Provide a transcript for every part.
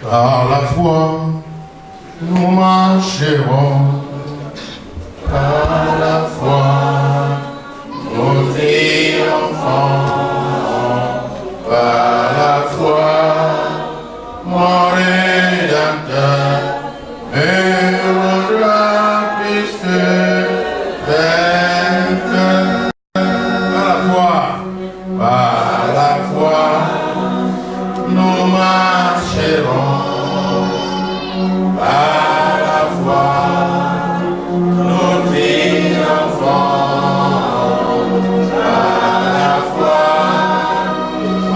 Par la foi, nous marcherons. Par la foi, nous triompherons. Par la foi, mon Rédempteur me rendra puisque vainqueur. Par la foi, nous marcherons. Par la foi, nous triomphons. Par la foi,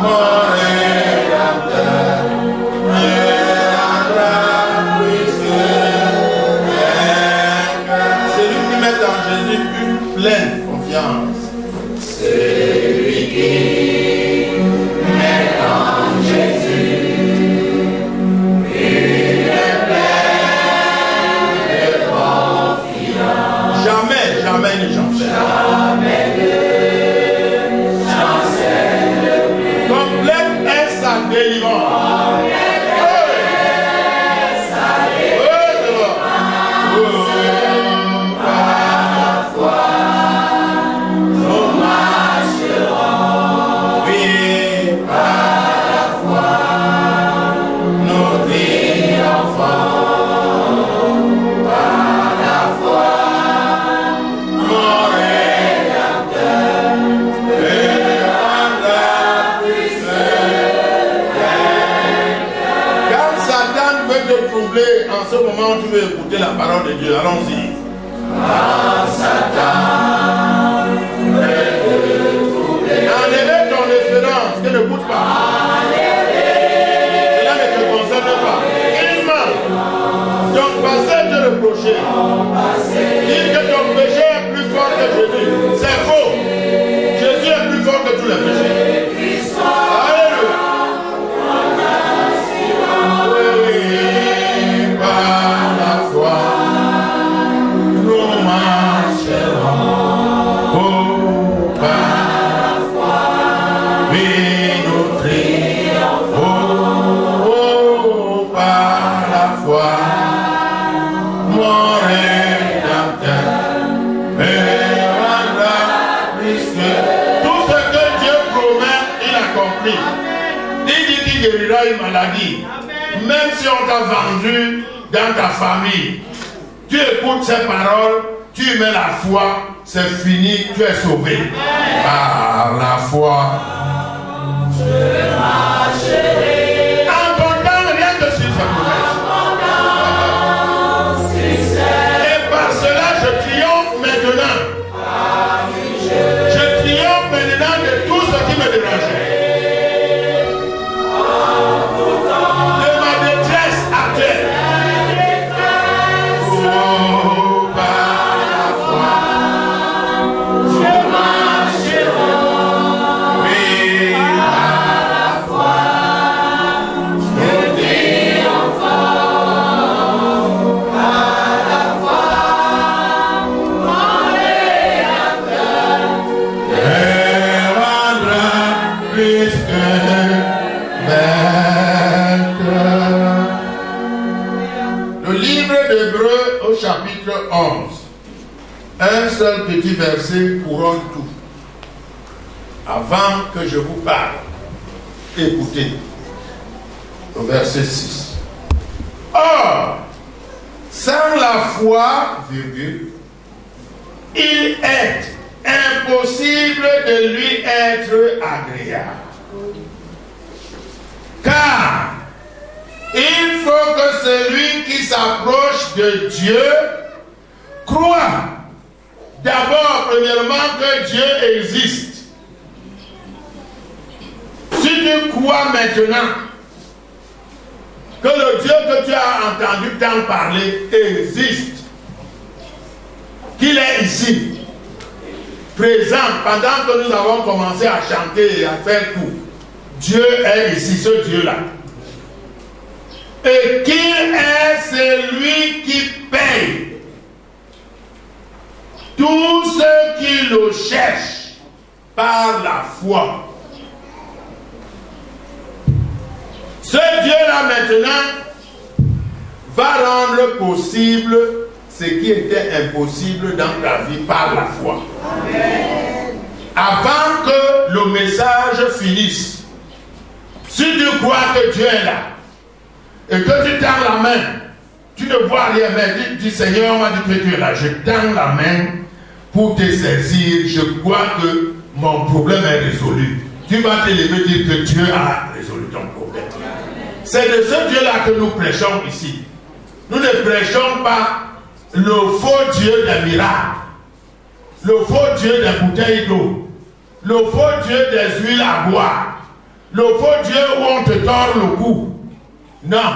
mon Rédempteur me rendra puisque vainqueur. C'est lui qui met en Jésus une pleine confiance. C'est lui qui met en Jésus une pleine confiance. Jamais, jamais ne chancelle. Jamais ne chancelle plus. Complète est sa délivrance. En ce moment, tu veux écouter la parole de Dieu. Allons-y. Satan veut te troubler. Enlève ton espérance, que ne coûte pas. Cela ne te concerne pas. Uniquement, ton passé te reprocher. Dire que ton péché est plus fort que Jésus. C'est faux. Jésus est plus fort que tous les péchés. Il guérira une maladie. Même si on t'a vendu dans ta famille, tu écoutes ces paroles, tu mets la foi, c'est fini, tu es sauvé. Par la foi, je marcherai. En ton temps, rien que sur cette promesse. Et par cela, je triomphe maintenant. Je triomphe maintenant de tout ce qui me dérangeait. Chapitre 11. Un seul petit verset couronne tout. Avant que je vous parle, écoutez. Au verset 6. Or, sans la foi, virgule, il est impossible de lui être agréable. Car il faut que celui qui s'approche de Dieu croit d'abord, premièrement, que Dieu existe. Si tu crois maintenant que le Dieu que tu as entendu tant parler existe, qu'il est ici, présent, pendant que nous avons commencé à chanter et à faire tout, Dieu est ici, ce Dieu-là. Et qu'il est celui qui paye tous ceux qui le cherchent par la foi. Ce Dieu-là maintenant va rendre possible ce qui était impossible dans ta vie par la foi. Amen. Avant que le message finisse, si tu crois que Dieu est là et que tu tends la main, tu ne vois rien, mais tu dis Seigneur, m'a dit que tu es là, je tends la main pour te saisir, je crois que mon problème est résolu. Tu vas te lever et dire que Dieu a résolu ton problème. C'est de ce Dieu-là que nous prêchons ici. Nous ne prêchons pas le faux Dieu des miracles, le faux Dieu des bouteilles d'eau, le faux Dieu des huiles à boire, le faux Dieu où on te tord le cou. Non.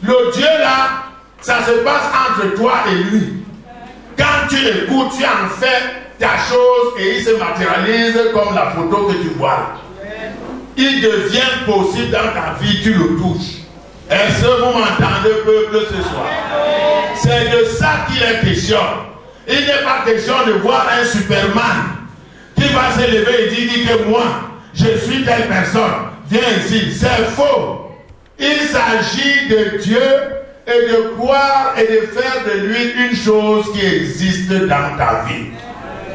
Le Dieu là, ça se passe entre toi et lui. Quand tu l'écoutes, tu en fais ta chose et il se matérialise comme la photo que tu vois. Il devient possible dans ta vie, tu le touches. Est-ce que vous m'entendez, peuple, ce soir? C'est de ça qu'il est question. Il n'est pas question de voir un Superman qui va se lever et dire que moi, je suis telle personne. Viens ici. C'est faux. Il s'agit de Dieu et de croire et de faire de lui une chose qui existe dans ta vie.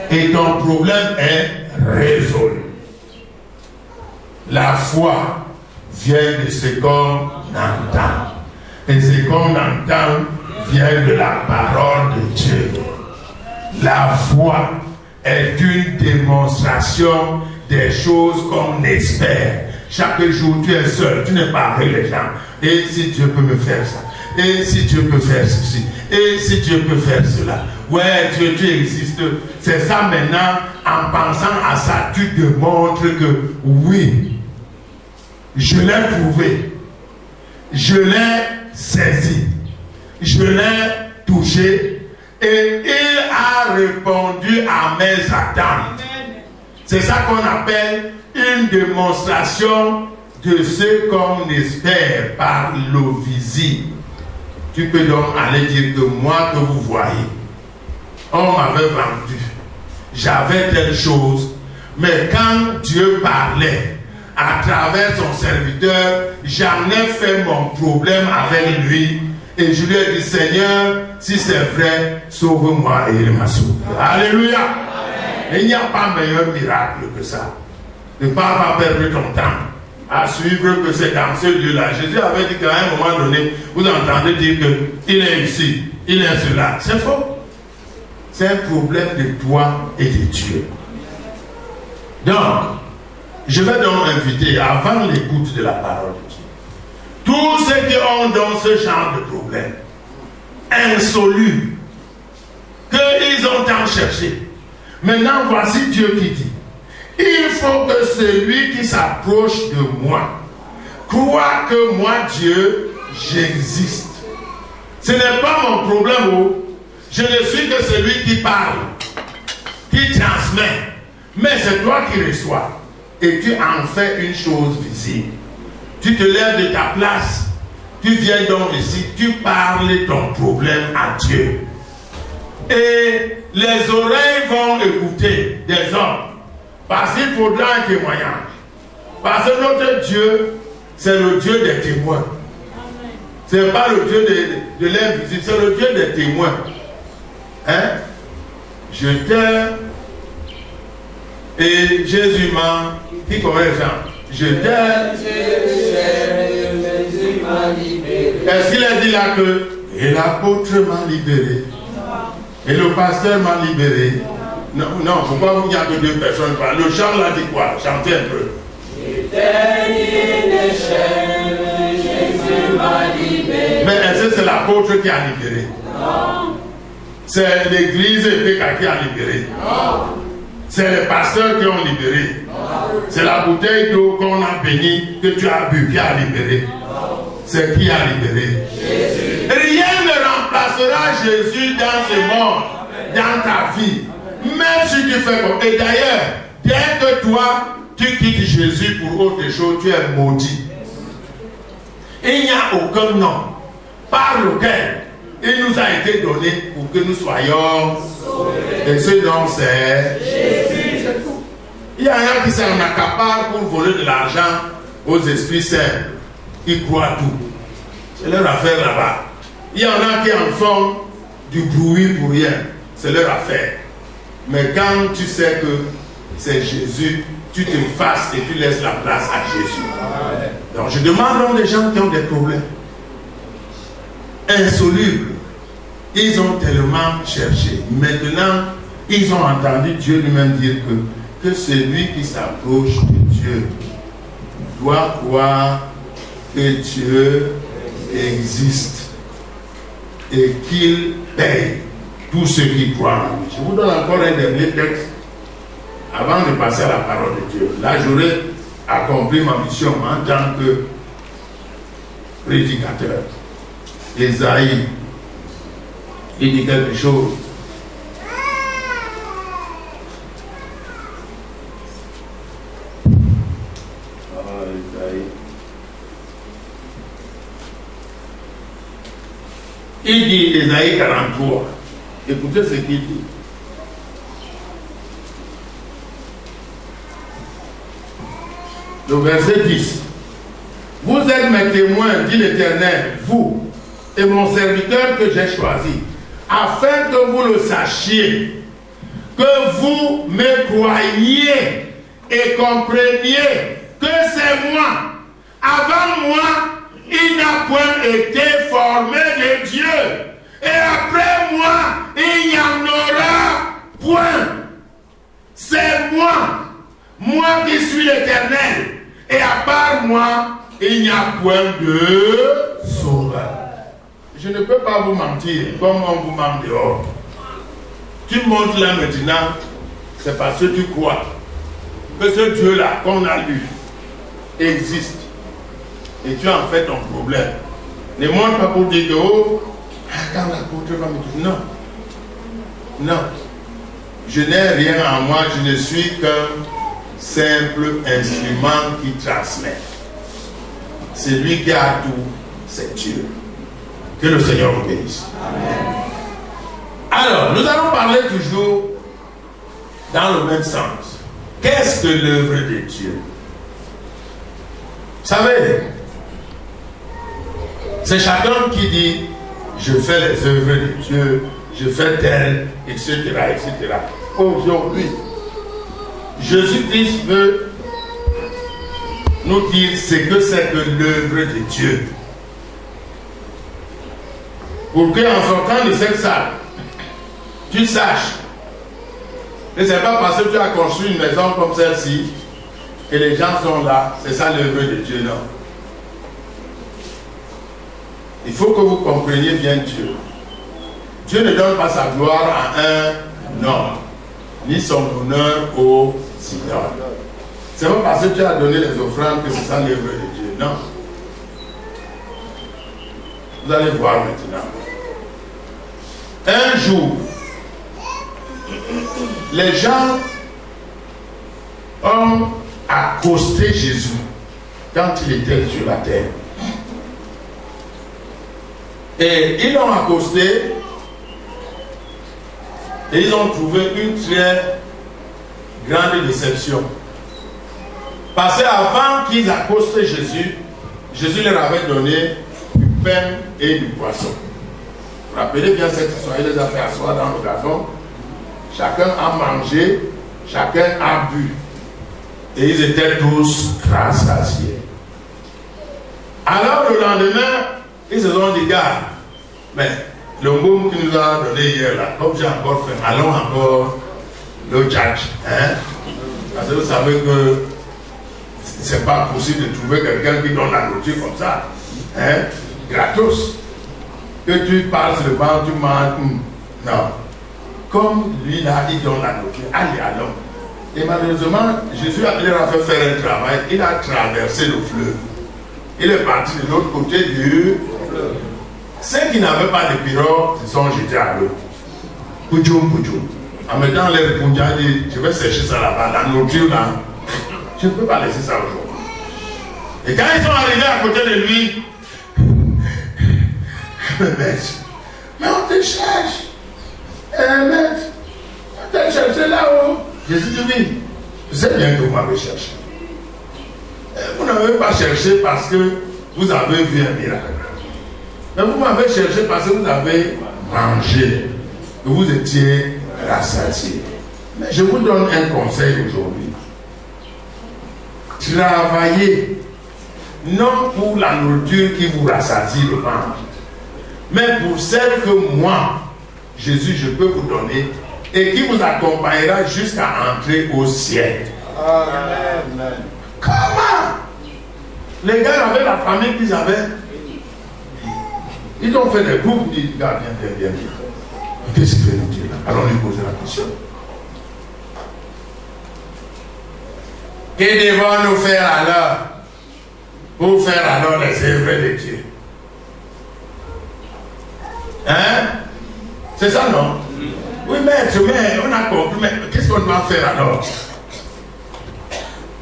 Et ton problème est résolu. La foi vient de ce qu'on entend. Et ce qu'on entend vient de la parole de Dieu. La foi est une démonstration des choses qu'on espère. Chaque jour, tu es seul, tu n'es pas avec les gens. Et si Dieu peut me faire ça? Et si Dieu peut faire ceci? Et si Dieu peut faire cela? Ouais, Dieu, tu existes. C'est ça maintenant, en pensant à ça, tu démontres que oui, je l'ai trouvé. Je l'ai saisi. Je l'ai touché. Et il a répondu à mes attentes. C'est ça qu'on appelle une démonstration de ce qu'on espère par le visible. Tu peux donc aller dire que moi que vous voyez, on m'avait vendu, j'avais telle chose, mais quand Dieu parlait à travers son serviteur, j'en ai fait mon problème avec lui et je lui ai dit Seigneur, si c'est vrai, sauve-moi et il m'a sauvé. Alléluia. Amen. Il n'y a pas meilleur miracle que ça. Ne pas perdre ton temps à suivre que c'est dans ce lieu-là. Jésus avait dit qu'à un moment donné, vous entendez dire qu'il est ici, il est cela. C'est faux. C'est un problème de toi et de Dieu. Donc, je vais donc inviter, avant l'écoute de la parole de Dieu, tous ceux qui ont dans ce genre de problème, insolubles, qu'ils ont tant cherché. Maintenant, voici Dieu qui dit, il faut que celui qui s'approche de moi croit que moi, Dieu, j'existe. Ce n'est pas mon problème. Je ne suis que celui qui parle, qui transmet. Mais c'est toi qui reçois. Et tu en fais une chose visible. Tu te lèves de ta place. Tu viens donc ici. Tu parles ton problème à Dieu. Et les oreilles vont écouter des hommes. Parce qu'il faudra un témoignage. Parce que notre Dieu, c'est le Dieu des témoins. Ce n'est pas le Dieu de l'invisible, c'est le Dieu des témoins. Hein? Je t'aime. Et Jésus m'a. Qui connaît les gens? Je t'aime. Est-ce qu'il a dit là que et l'apôtre m'a libéré? Et le pasteur m'a libéré? Non, non, pourquoi vous gardez deux personnes? Le chant là dit quoi? Chantez un peu. Mais est-ce que c'est l'apôtre qui a libéré? Non. C'est l'église PK qui a libéré? Non. C'est les pasteurs qui ont libéré? Non. C'est la bouteille d'eau qu'on a bénie, que tu as bu, qui a libéré? Non. C'est qui a libéré? Jésus. Rien ne remplacera Jésus dans ce monde, dans ta vie. Même si tu fais comme. Et d'ailleurs, dès que toi, tu quittes Jésus pour autre chose, tu es maudit. Il n'y a aucun nom par lequel il nous a été donné pour que nous soyons sauvés. Et ce nom, c'est Jésus. Il y a un qui s'en accapare pour voler de l'argent aux esprits saints. ils croient à tout. C'est leur affaire là-bas. Il y en a qui en font du bruit pour rien. C'est leur affaire. Mais quand tu sais que c'est Jésus, tu te fasses et tu laisses la place à Jésus. Donc je demande aux gens qui ont des problèmes insolubles. Ils ont tellement cherché. Maintenant, ils ont entendu Dieu lui-même dire que celui qui s'approche de Dieu doit croire que Dieu existe et qu'il paye tous ceux qui croient en lui. Je vous donne encore un dernier texte avant de passer à la parole de Dieu. Là, j'aurais accompli ma mission en tant que prédicateur. Ésaïe, il dit quelque chose. Il dit, Ésaïe 43, écoutez ce qu'il dit. Le verset 10. Vous êtes mes témoins, dit l'Éternel, vous et mon serviteur que j'ai choisi, afin que vous le sachiez, que vous me croyiez et compreniez que c'est moi. Avant moi, il n'a point été formé de Dieu. Et après moi, il n'y en aura point. C'est moi qui suis l'Éternel. Et à part moi, il n'y a point de sauveur. Je ne peux pas vous mentir comme on vous ment dehors. Tu montes là maintenant, c'est parce que tu crois que ce Dieu-là qu'on a lu existe. Et tu en fais ton problème. Ne montre pas pour dire que, oh, quand l'apôtre va me dire, non. Non. Je n'ai rien en moi, je ne suis qu'un simple instrument qui transmet. Celui qui a tout, c'est Dieu. Que le Seigneur vous bénisse. Amen. Alors, nous allons parler toujours dans le même sens. Qu'est-ce que l'œuvre de Dieu? Vous savez, c'est chacun qui dit, je fais les œuvres de Dieu, je fais tel, etc., etc. Aujourd'hui, Jésus-Christ veut nous dire ce que c'est que l'œuvre de Dieu. Pour qu'en sortant de cette salle, tu saches que ce n'est pas parce que tu as construit une maison comme celle-ci que les gens sont là, c'est ça l'œuvre de Dieu, non. Il faut que vous compreniez bien Dieu. Dieu ne donne pas sa gloire à un homme, ni son honneur aux idoles. C'est pas parce que tu as donné les offrandes que c'est ça l'œuvre de Dieu, non. Vous allez voir maintenant. Un jour, les gens ont accosté Jésus quand il était sur la terre. Et ils l'ont accosté et ils ont trouvé une très grande déception. Parce qu'avant qu'ils accostent Jésus, Jésus leur avait donné du pain et du poisson. Vous vous rappelez bien cette histoire, il les a fait asseoir dans le gazon. Chacun a mangé, chacun a bu. Et ils étaient tous rassasiés. Alors le lendemain, ils se sont dit, gars, mais le mot qui nous a donné hier, là, comme j'ai encore fait, allons encore le judge. Hein? Parce que vous savez que c'est pas possible de trouver quelqu'un qui donne la nourriture comme ça. Hein? Gratos. Que tu passes le banc, tu manges. Non. Comme lui là, il donne la nourriture. Allez, allons. Et malheureusement, Jésus a fait faire un travail. Il a traversé le fleuve. Il est parti de l'autre côté du fleuve. Ceux qui n'avaient pas de pirogue se sont jetés à l'eau. Poudjoum, poudjoum. En mettant les répondu, il dit, je vais sécher ça là-bas, la nourriture là. Je ne peux pas laisser ça aujourd'hui. Et quand ils sont arrivés à côté de lui, mais on te cherche. Maître, on t'a cherché là-haut. Jésus dit oui, je sais bien que vous m'avez cherché. Vous n'avez pas cherché parce que vous avez vu un miracle. Mais vous m'avez cherché parce que vous avez mangé, que vous étiez rassasié. Mais je vous donne un conseil aujourd'hui. Travaillez, non pour la nourriture qui vous rassasie le ventre, mais pour celle que moi, Jésus, je peux vous donner et qui vous accompagnera jusqu'à entrer au ciel. Amen. Comment? Les gars avaient la famille qu'ils avaient. Ils ont fait des groupes, ils disent, regarde, viens. Qu'est-ce qu'il fait nous dire là? Allons lui poser la question. Que devons-nous faire alors? Pour faire alors les œuvres de Dieu. Hein? C'est ça, non? Oui, maître, mais on a compris, mais qu'est-ce qu'on doit faire alors?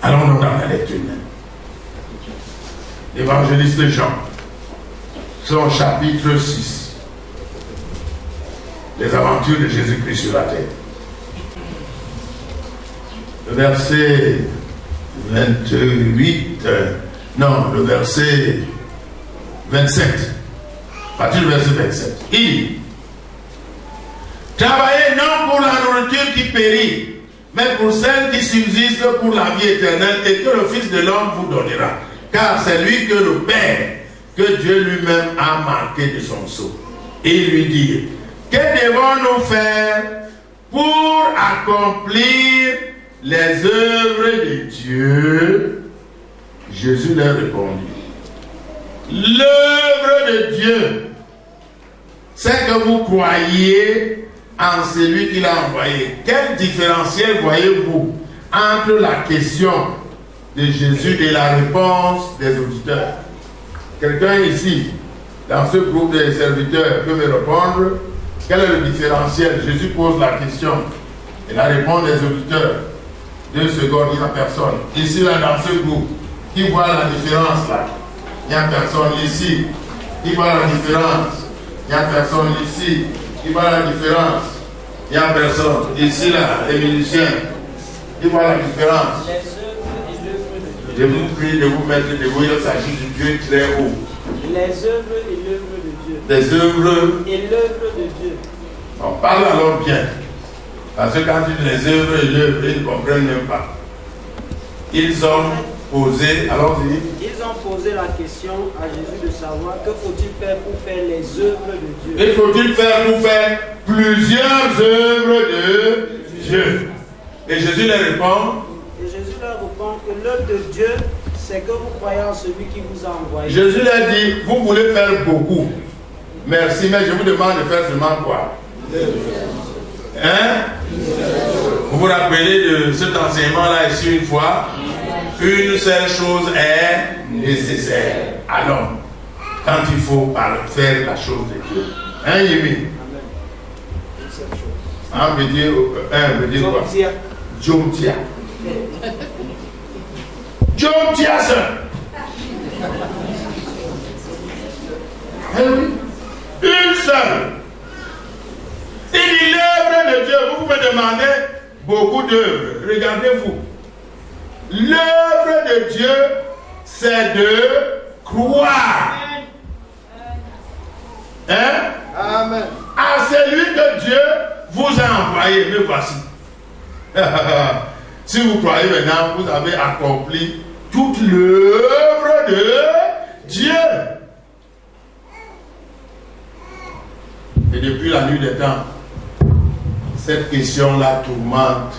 Allons-nous dans la lecture. L'évangéliste Jean, son chapitre 6. Les aventures de Jésus-Christ sur la terre. Le verset 28, le verset 27. À partir du verset 27. Il dit, travaillez non pour la nourriture qui périt, mais pour celle qui subsiste pour la vie éternelle et que le Fils de l'homme vous donnera. Car c'est lui que le Père, que Dieu lui-même a marqué de son sceau. Et il lui dit, que devons-nous faire pour accomplir les œuvres de Dieu? Jésus leur répondit, l'œuvre de Dieu, c'est que vous croyez en celui qui l'a envoyé. Quel différentiel voyez-vous entre la question de Jésus et la réponse des auditeurs? Quelqu'un ici, dans ce groupe de serviteurs, peut me répondre? Quel est le différentiel? Jésus pose la question et la réponse des auditeurs. 2 secondes, il n'y a personne. Ici, là, dans ce groupe, qui voit la différence là? Il n'y a personne ici. Qui voit la différence? Il n'y a personne ici. Qui voit la différence? Il n'y a personne. Ici, là, les musiciens. Qui voit la différence? Je vous prie de vous mettre debout. Il s'agit du Dieu très haut. Les œuvres et l'œuvre de Dieu. Les œuvres et l'œuvre de Dieu. On parle alors bien. Parce que quand ils disent les œuvres et l'œuvre, ils ne comprennent même pas. Ils ont posé, allons-y. Ils ont posé la question à Jésus de savoir que faut-il faire pour faire les œuvres de Dieu. Que faut-il faire pour faire plusieurs œuvres de Dieu? Et Jésus leur répond. Et Jésus leur répond que l'œuvre de Dieu, c'est que vous croyez en celui qui vous a envoyé. Jésus leur dit, vous voulez faire beaucoup. Merci, mais je vous demande de faire seulement quoi? Hein? Vous vous rappelez de cet enseignement-là ici une fois? Une seule chose est nécessaire. Alors, quand il faut faire la chose de Dieu. Hein, Yémi? Un veut dire quoi? Jomtia. Jomtia, ça. Eh oui. Une seule. Il dit l'œuvre de Dieu. Vous me demandez beaucoup d'œuvres. Regardez-vous. L'œuvre de Dieu, c'est de croire. Hein? Amen. À celui que Dieu vous a envoyé. Me voici. Si vous croyez maintenant, vous avez accompli toute l'œuvre de Dieu. Et depuis la nuit des temps, cette question-là tourmente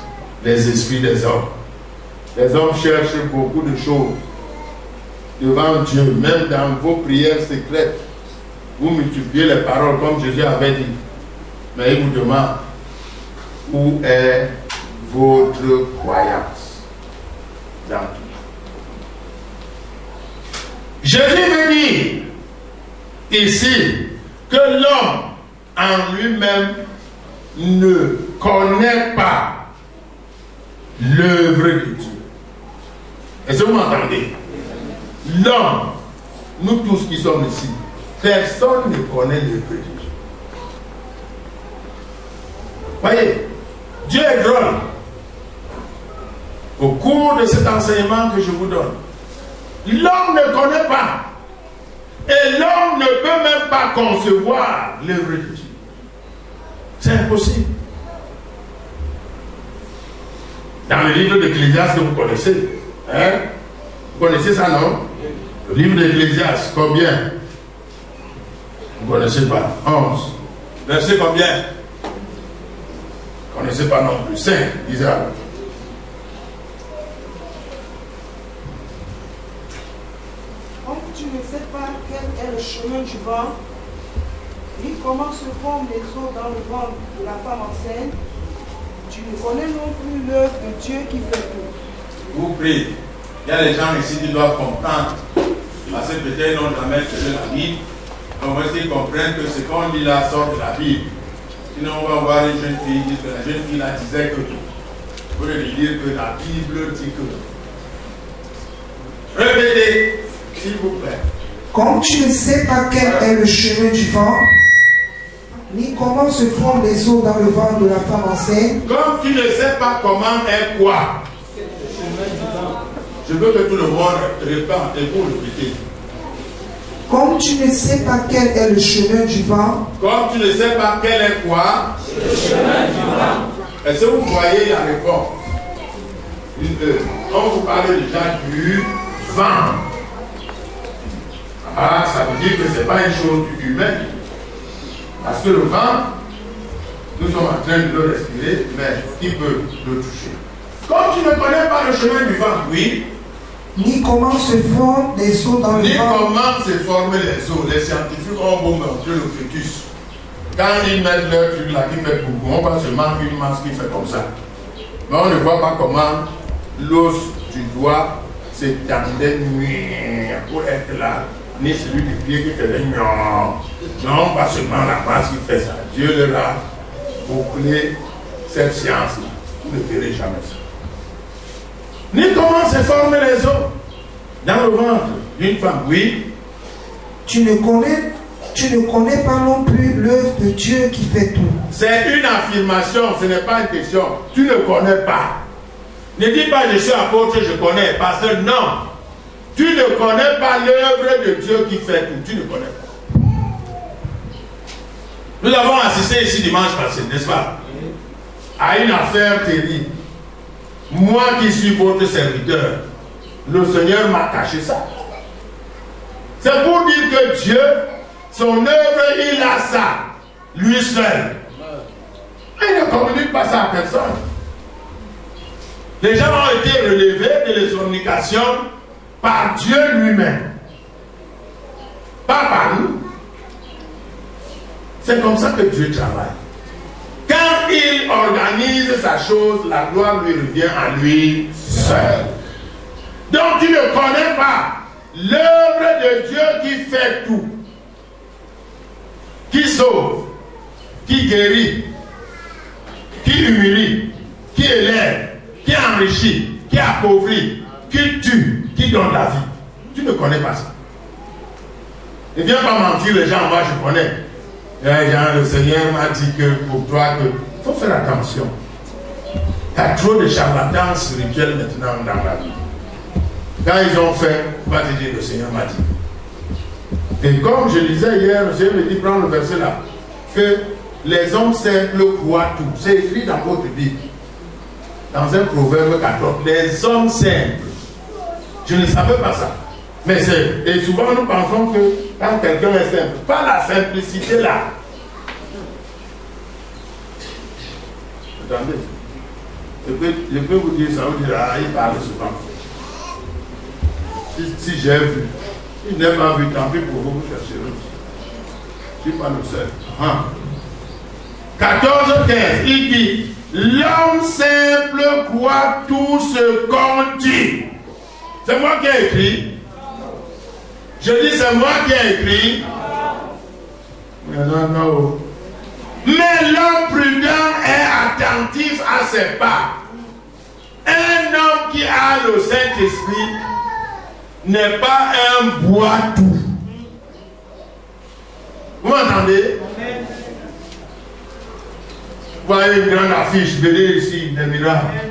les esprits des hommes. Les hommes cherchent beaucoup de choses devant Dieu, même dans vos prières secrètes. Vous multipliez les paroles comme Jésus avait dit. Mais il vous demande, où est votre croyance dans tout? Jésus veut dire ici que l'homme en lui-même ne connaît pas l'œuvre de Dieu. Est-ce que vous m'entendez? L'homme, nous tous qui sommes ici, personne ne connaît l'œuvre de Dieu. Voyez, Dieu est drôle. Au cours de cet enseignement que je vous donne, l'homme ne connaît pas. Et l'homme ne peut même pas concevoir l'œuvre de Dieu. C'est impossible. Dans le livre d'Ecclésiaste que vous connaissez, hein? Vous connaissez ça, non? Le livre d'Ecclésiaste, combien? Vous ne connaissez pas? 11. Verset combien? Vous ne connaissez pas non plus. 5, Isaac. Comme tu ne sais pas quel est le chemin du vent, ni comment se forment les eaux dans le ventre de la femme enceinte, tu ne connais non plus l'œuvre de Dieu qui fait tout. Vous priez. Il y a des gens ici qui doivent comprendre. Parce que peut-être ils n'ont jamais lu la Bible. Donc, est-ce qu'ils comprennent que ce qu'on dit là sort de la Bible? Sinon, on va voir une jeune fille qui dit que la jeune fille là disait que tout. Vous pouvez lui dire que la Bible dit que. Répétez, s'il vous plaît. Comme tu ne sais pas quel est le chemin du vent, ni comment se forment les eaux dans le ventre de la femme enceinte. Comme tu ne sais pas comment est quoi. Je veux que tout le monde répète et vous répétez. Comme tu ne sais pas quel est le chemin du vent. Comme tu ne sais pas quel est quoi. Le chemin du vent. Est-ce que vous voyez la réponse? On vous parle déjà du vent. Ah, ça veut dire que ce n'est pas une chose humaine. Parce que le vent, nous sommes en train de le respirer, mais qui peut le toucher? Comme tu ne connais pas le chemin du vent, oui. Ni comment se forment les eaux dans le Ni ventre. comment se forment les eaux. Les scientifiques ont beau montrer le fœtus. Quand ils mettent leur truc là qui fait beaucoup, on voit seulement une masse qui fait comme ça. Mais on ne voit pas comment l'os du doigt s'étendait pour être là. Ni celui du pied qui faisait non. Non, pas seulement la masse qui fait ça. Dieu leur a bouclé cette science-là. Vous ne verrez jamais ça. Ni comment se forment les os dans le ventre d'une femme, oui. Tu ne connais pas non plus l'œuvre de Dieu qui fait tout. C'est une affirmation, ce n'est pas une question. Tu ne connais pas. Ne dis pas je suis apôtre, je connais. Pasteur, non. Tu ne connais pas l'œuvre de Dieu qui fait tout. Tu ne connais pas. Nous avons assisté ici dimanche passé, n'est-ce pas? À une affaire terrible. Moi qui suis votre serviteur, le Seigneur m'a caché ça. C'est pour dire que Dieu, son œuvre, il a ça, lui seul. Il ne communique pas ça à personne. Les gens ont été relevés de les fornications par Dieu lui-même. Pas par nous. C'est comme ça que Dieu travaille. Quand il organise sa chose, la gloire lui revient à lui seul. Donc tu ne connais pas l'œuvre de Dieu qui fait tout. Qui sauve, qui guérit, qui humilie, qui élève, qui enrichit, qui appauvrit, qui tue, qui donne la vie. Tu ne connais pas ça. Ne viens pas mentir les gens, moi je connais. Le Seigneur m'a dit que pour toi, il faut faire attention. Il y a trop de charlatans spirituels maintenant dans la vie. Quand ils ont fait, va te dire le Seigneur m'a dit. Et comme je disais hier, je me dis, prends le verset là, que les hommes simples croient tout. C'est écrit dans votre Bible. Dans un proverbe 14, les hommes simples. Je ne savais pas ça. Mais c'est, et souvent nous pensons que quand quelqu'un est simple, pas la simplicité là. Attendez, je peux vous dire ça, vous dire, ah, il parle souvent. Si j'ai vu, il n'est pas vu, tant pis pour vous, vous chercherez. Je ne suis pas le seul. 14-15, il dit, l'homme simple croit tout ce qu'on dit. C'est moi qui ai écrit. Je dis c'est moi qui ai écrit. Non. Mais l'homme prudent est attentif à ses pas. Un homme qui a le Saint-Esprit n'est pas un boitou. Vous m'entendez? Vous voyez une grande affiche, venez ici, des miracles.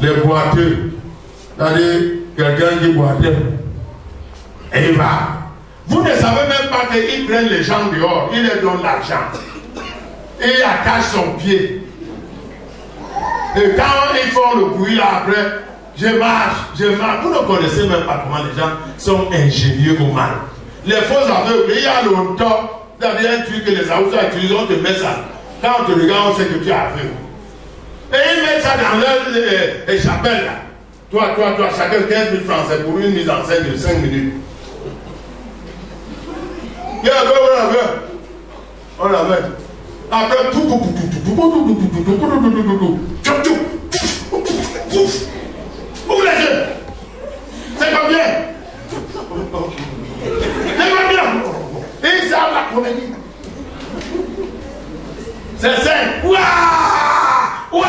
Les boiteux. C'est-à-dire quelqu'un qui boitait. Et il va. Vous ne savez même pas qu'ils prennent les gens dehors, ils leur donnent l'argent. Et il attache son pied. Et quand ils font le bruit là après, je marche. Vous ne connaissez même pas comment les gens sont ingénieux au mal. Les faux aveugles, il y a longtemps, il y a un truc que les Haoussa utilisent, on te met ça. Quand on te regarde, on sait que tu es aveugle. Et ils mettent ça dans leur chapelle là. Toi, chacun 15 000 francs, c'est pour une mise en scène de 5 minutes. On la met. Après, ouvre les yeux. C'est combien? C'est combien? Ils savent la comédie. C'est simple. Waouh!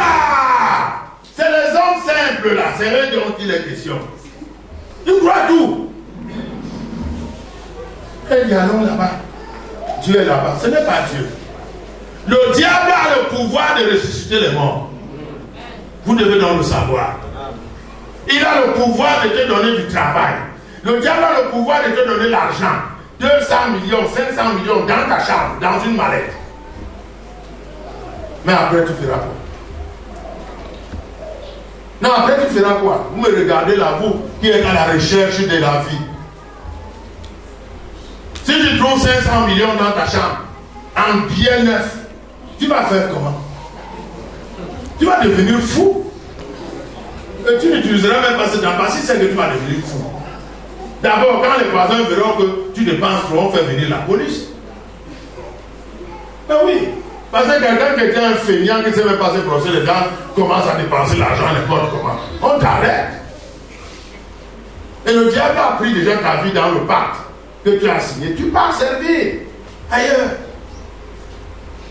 C'est les hommes simples là. C'est eux dont il est question. Ils croient tout. Et dit allons là-bas. Dieu est là-bas. Ce n'est pas Dieu. Le diable a le pouvoir de ressusciter les morts. Vous devez donc le savoir. Il a le pouvoir de te donner du travail. Le diable a le pouvoir de te donner l'argent. 200 millions, 500 millions dans ta chambre, dans une mallette. Mais après tu feras quoi? Non, après tu feras quoi? Vous me regardez là, vous qui êtes à la recherche de la vie. Si tu trouves 500 millions dans ta chambre, en bien neuf, tu vas faire comment? Tu vas devenir fou. Et tu n'utiliseras même pas cet argent si c'est que tu vas devenir fou. D'abord, quand les voisins verront que tu dépenses trop, on fait venir la police. Ben oui, parce que quelqu'un qui était un feignant qui ne sait même pas se brosser les dents commence à dépenser l'argent n'importe comment. On t'arrête. Et le diable a pris déjà ta vie dans le pacte que tu as signé. Tu pars servir ailleurs.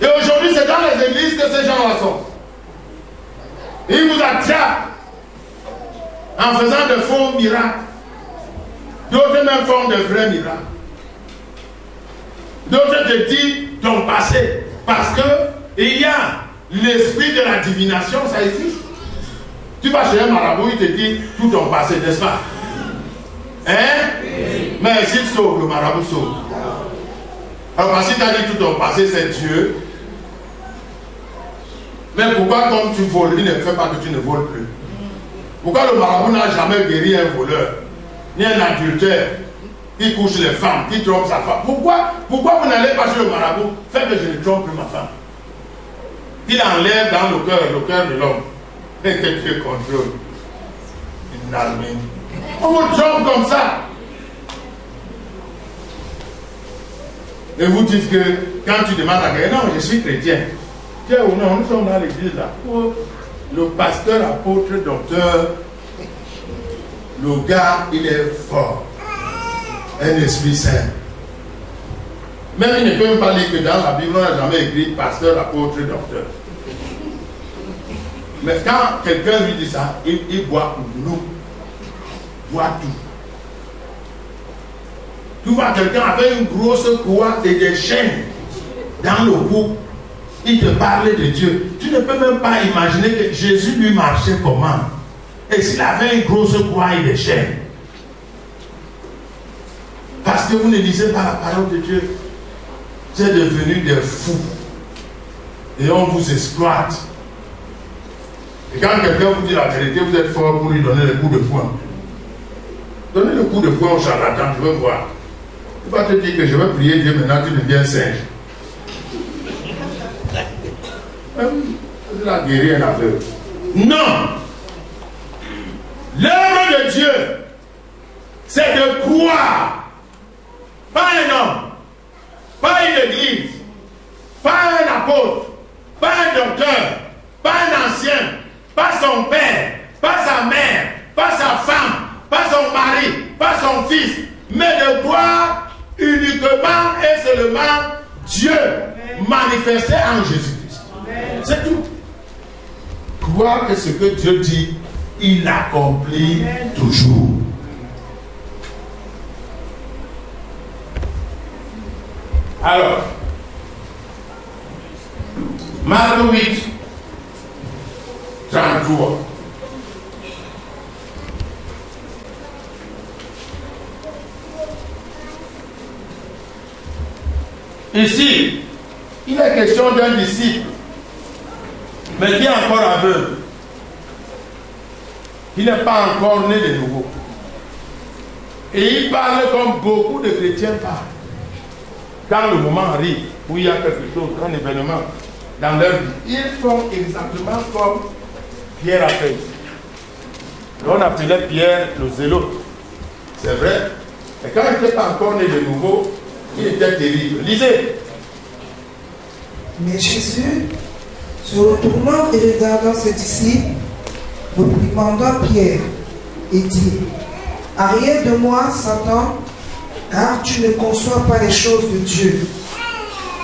Et aujourd'hui, c'est dans les églises que ces gens-là sont. Ils vous attrapent en faisant de faux miracles. D'autres même font de vrais miracles. D'autres te disent ton passé. Parce que il y a l'esprit de la divination, ça existe. Tu vas chez un marabout, il te dit tout ton passé, n'est-ce pas? Hein? Oui. Mais s'il sauve, le marabout sauve. Alors parce qu'il t'a dit tout ton passé, c'est Dieu. Mais pourquoi comme tu voles, il ne fait pas que tu ne voles plus? Pourquoi le marabout n'a jamais guéri un voleur, ni un adultère, qui couche les femmes, qui trompe sa femme? Pourquoi vous n'allez pas chez le marabout? Faites que je ne trompe plus ma femme. Il enlève dans le cœur de l'homme, et que Dieu contrôle. Une armée. On vous trompe comme ça. Et vous dites que quand tu demandes à quelqu'un, non, je suis chrétien. Tiens ou non, nous sommes dans l'église là. Le pasteur, apôtre, docteur, le gars, il est fort. Un esprit saint. Même il ne peut même pas lire que dans la Bible, on n'a jamais écrit pasteur, apôtre, docteur. Mais quand quelqu'un lui dit ça, il boit l'eau. Boit tout. Tu vois quelqu'un avec une grosse croix et des chaînes dans le cou. Il te parlait de Dieu. Tu ne peux même pas imaginer que Jésus lui marchait comment. Et s'il avait une grosse croix et des chaînes. Parce que vous ne lisez pas la parole de Dieu. Vous êtes devenus des fous. Et on vous exploite. Et quand quelqu'un vous dit la vérité, vous êtes fort pour lui donner le coup de poing. Donnez le coup de poing au charlatan, je veux voir. Il va te dire que je vais prier Dieu, maintenant tu deviens singe. C'est la guérir un aveugle. Non! L'œuvre de Dieu, c'est de croire. Pas un homme, pas une église, pas un apôtre, pas un docteur, pas un ancien, pas son père, pas sa mère, pas sa femme, pas son mari, pas son fils, mais de croire uniquement et seulement Dieu manifesté en Jésus-Christ. C'est tout. Croire que ce que Dieu dit, il accomplit toujours. Alors, Marc 8, 33. Ici, il est question d'un disciple, mais qui est encore aveugle. Il n'est pas encore né de nouveau. Et il parle comme beaucoup de chrétiens parlent. Quand le moment arrive où il y a quelque chose, un événement dans leur vie, ils font exactement comme Pierre a fait. On appelait Pierre le zélote. C'est vrai. Mais quand il n'était pas encore né de nouveau, il était terrible. Lisez. Mais Jésus, se retournant et regardant ses disciples, reprimanda Pierre et dit: Arrière de moi, Satan, car tu ne conçois pas les choses de Dieu.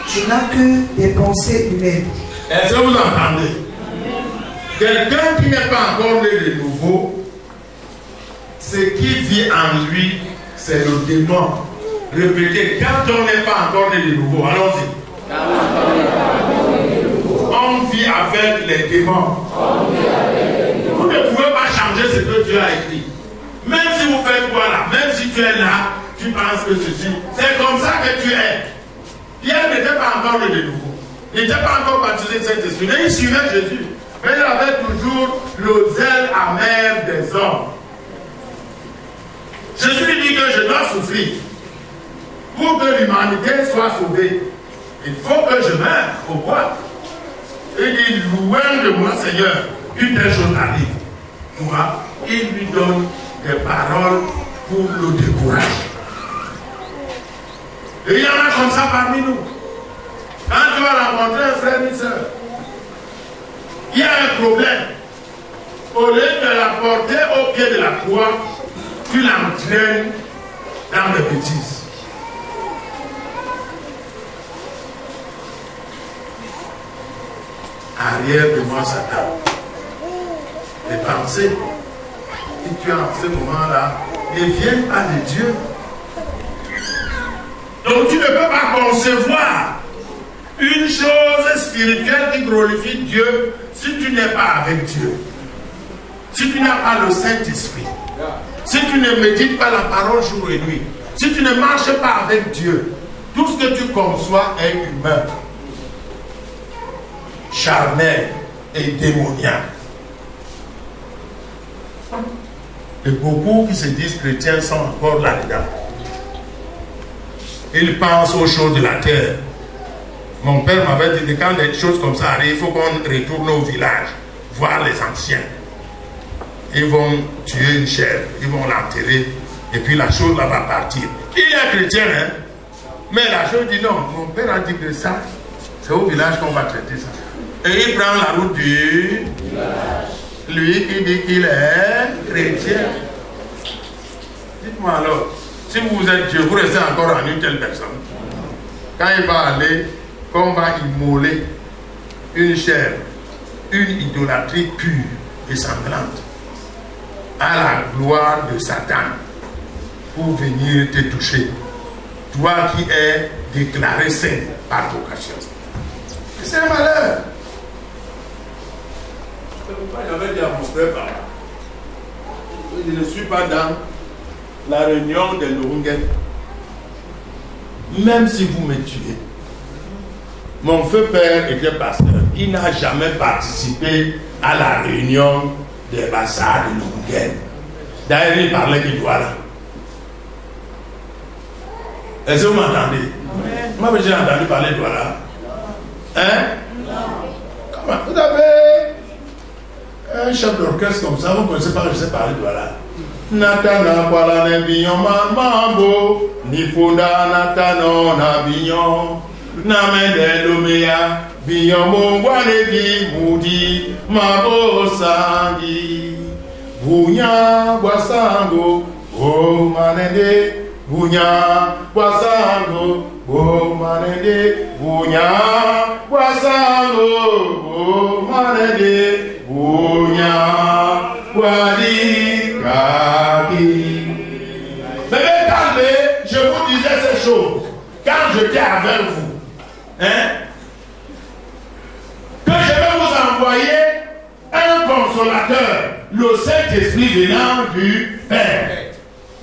Tu n'as que des pensées humaines. Est-ce que vous entendez? Quelqu'un qui n'est pas encore né de nouveau, ce qui vit en lui, c'est le démon. Répétez, quand on n'est pas encore né de nouveau, allons-y. On vit avec les démons. Vous ne pouvez pas changer ce que Dieu a écrit. Même si vous faites quoi là, même si tu es là, tu penses que ceci, c'est comme ça que tu es. Pierre n'était pas encore né de nouveau. Il n'était pas encore baptisé de Saint-Esprit. Mais il suivait Jésus. Mais il avait toujours le zèle amer des hommes. Jésus lui dit que je dois souffrir. Pour que l'humanité soit sauvée, il faut que je meure au bois. Il dit, loin de moi, Seigneur, une telle chose arrive. Moi, il lui donne des paroles pour le décourager. Et il y en a comme ça parmi nous. Quand tu vas rencontrer un frère et une soeur, il y a un problème. Au lieu de la porter au pied de la croix, tu l'entraînes dans des bêtises. Arrière de moi, Satan. Les pensées que tu as en ce moment-là ne viennent pas de Dieu. Donc tu ne peux pas concevoir une chose spirituelle qui glorifie Dieu si tu n'es pas avec Dieu. Si tu n'as pas le Saint-Esprit. Si tu ne médites pas la parole jour et nuit. Si tu ne marches pas avec Dieu. Tout ce que tu conçois est humain, charnel et démoniaque. Et beaucoup qui se disent chrétiens sont encore là-dedans. Ils pensent aux choses de la terre. Mon père m'avait dit que quand des choses comme ça arrivent, il faut qu'on retourne au village, voir les anciens. Ils vont tuer une chèvre, ils vont l'enterrer, et puis la chose là va partir. Il est chrétien, hein? Mais la chose dit non, mon père a dit que ça, c'est au village qu'on va traiter ça. Et il prend la route du village. Lui qui dit qu'il est chrétien. Dites-moi alors, si vous êtes Dieu, vous restez encore en une telle personne. Quand il va aller, qu'on va immoler une chèvre, une idolâtrie pure et sanglante, à la gloire de Satan, pour venir te toucher. Toi qui es déclaré saint par vocation. C'est un malheur. C'est pourquoi j'avais dit à mon frère par là. Je ne suis pas dans la réunion de Lurungen. Même si vous me tuez. Mon feu père était pasteur. Il n'a jamais participé à la réunion des Bassards de Lurungen. D'ailleurs, il parlait du Douala. Est-ce que vous m'entendez? Moi, j'ai entendu parler de Douala. Hein? Comment? Vous avez un chef d'orchestre comme ça, vous ne connaissez pas que je sais parler de Douala. Natana Kuala Nebiyon Mambo, Nifonda Natano Nabiyon, Namende Lomeya, Biyon Mongwanebi Moudi, Mabo Sangi, Bounya Wasango, O Manende, Bounya Wasango, O Manende, Bounya Wasango, O Manende, Bounya Wadi Kaki. Mais calmez, je vous disais ces choses quand j'étais avec vous. Hein? Que je vais vous envoyer un consolateur, le Saint-Esprit venant du Père.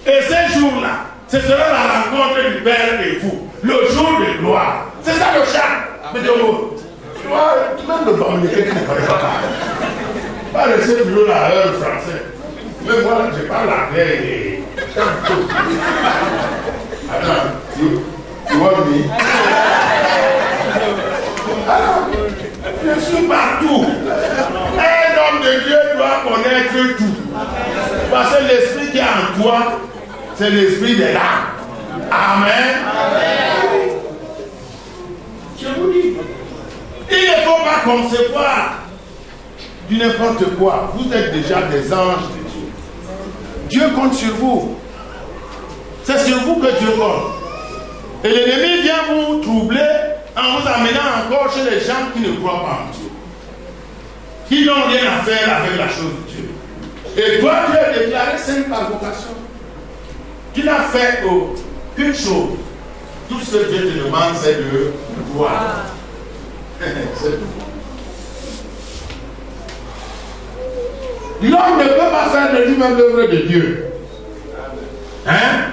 Et ces jours-là, ce sera la rencontre du Père et vous, le jour de gloire. C'est ça le chant. Mais de l'eau. Tu vois, même le communiquer, tu ne connais pas. Pas rester toujours là, français. Mais moi, je parle anglais et chante tout. Attends, tu vois me? Alors, je suis partout. Un homme de Dieu doit connaître tout. Parce que l'esprit qui est en toi, c'est l'esprit de l'âme. Amen. Amen. Je vous dis, il ne faut pas concevoir du n'importe quoi. Vous êtes déjà des anges de Dieu. Dieu compte sur vous. C'est sur vous que Dieu compte. Et l'ennemi vient vous troubler en vous amenant encore chez les gens qui ne croient pas en Dieu. Qui n'ont rien à faire avec la chose de Dieu. Et toi, Dieu est déclaré saint par vocation. Tu n'as fait qu'une chose. Tout ce que Dieu te demande, c'est de voir. C'est tout. L'homme ne peut pas faire de lui-même l'œuvre de Dieu. Hein?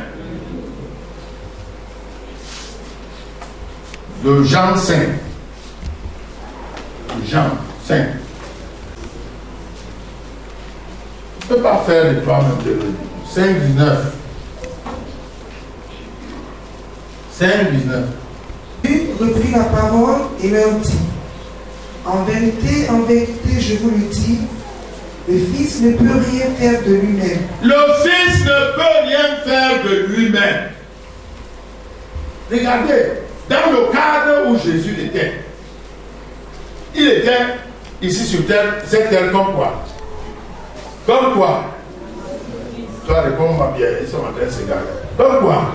De Jean 5. Jean 5. Tu ne peux pas faire de toi-même de lui. 5, 19. 5, 19. Jésus reprit la parole et leur dit, en vérité, je vous le dis, le Fils ne peut rien faire de lui-même. Le Fils ne peut rien faire de lui-même. Regardez, dans le cadre où Jésus était, il était ici sur terre, cette terre comme quoi? Comme quoi? Toi, réponds-moi bien, ils sont en train de se garder. Comme quoi?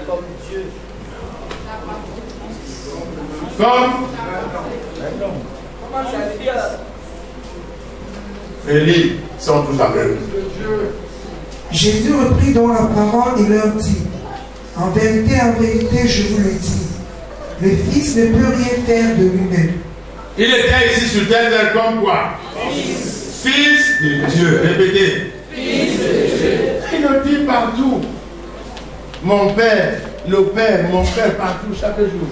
Comme Dieu. Comme Élie, ils sont tous aveugles. Jésus reprit donc la parole et leur dit, en vérité, je vous le dis, le Fils ne peut rien faire de lui-même. Il était ici sur terre comme quoi? Fils de Dieu. Répétez. Fils de Dieu. Il le dit partout. Mon Père, le Père, mon Père, partout, chaque jour.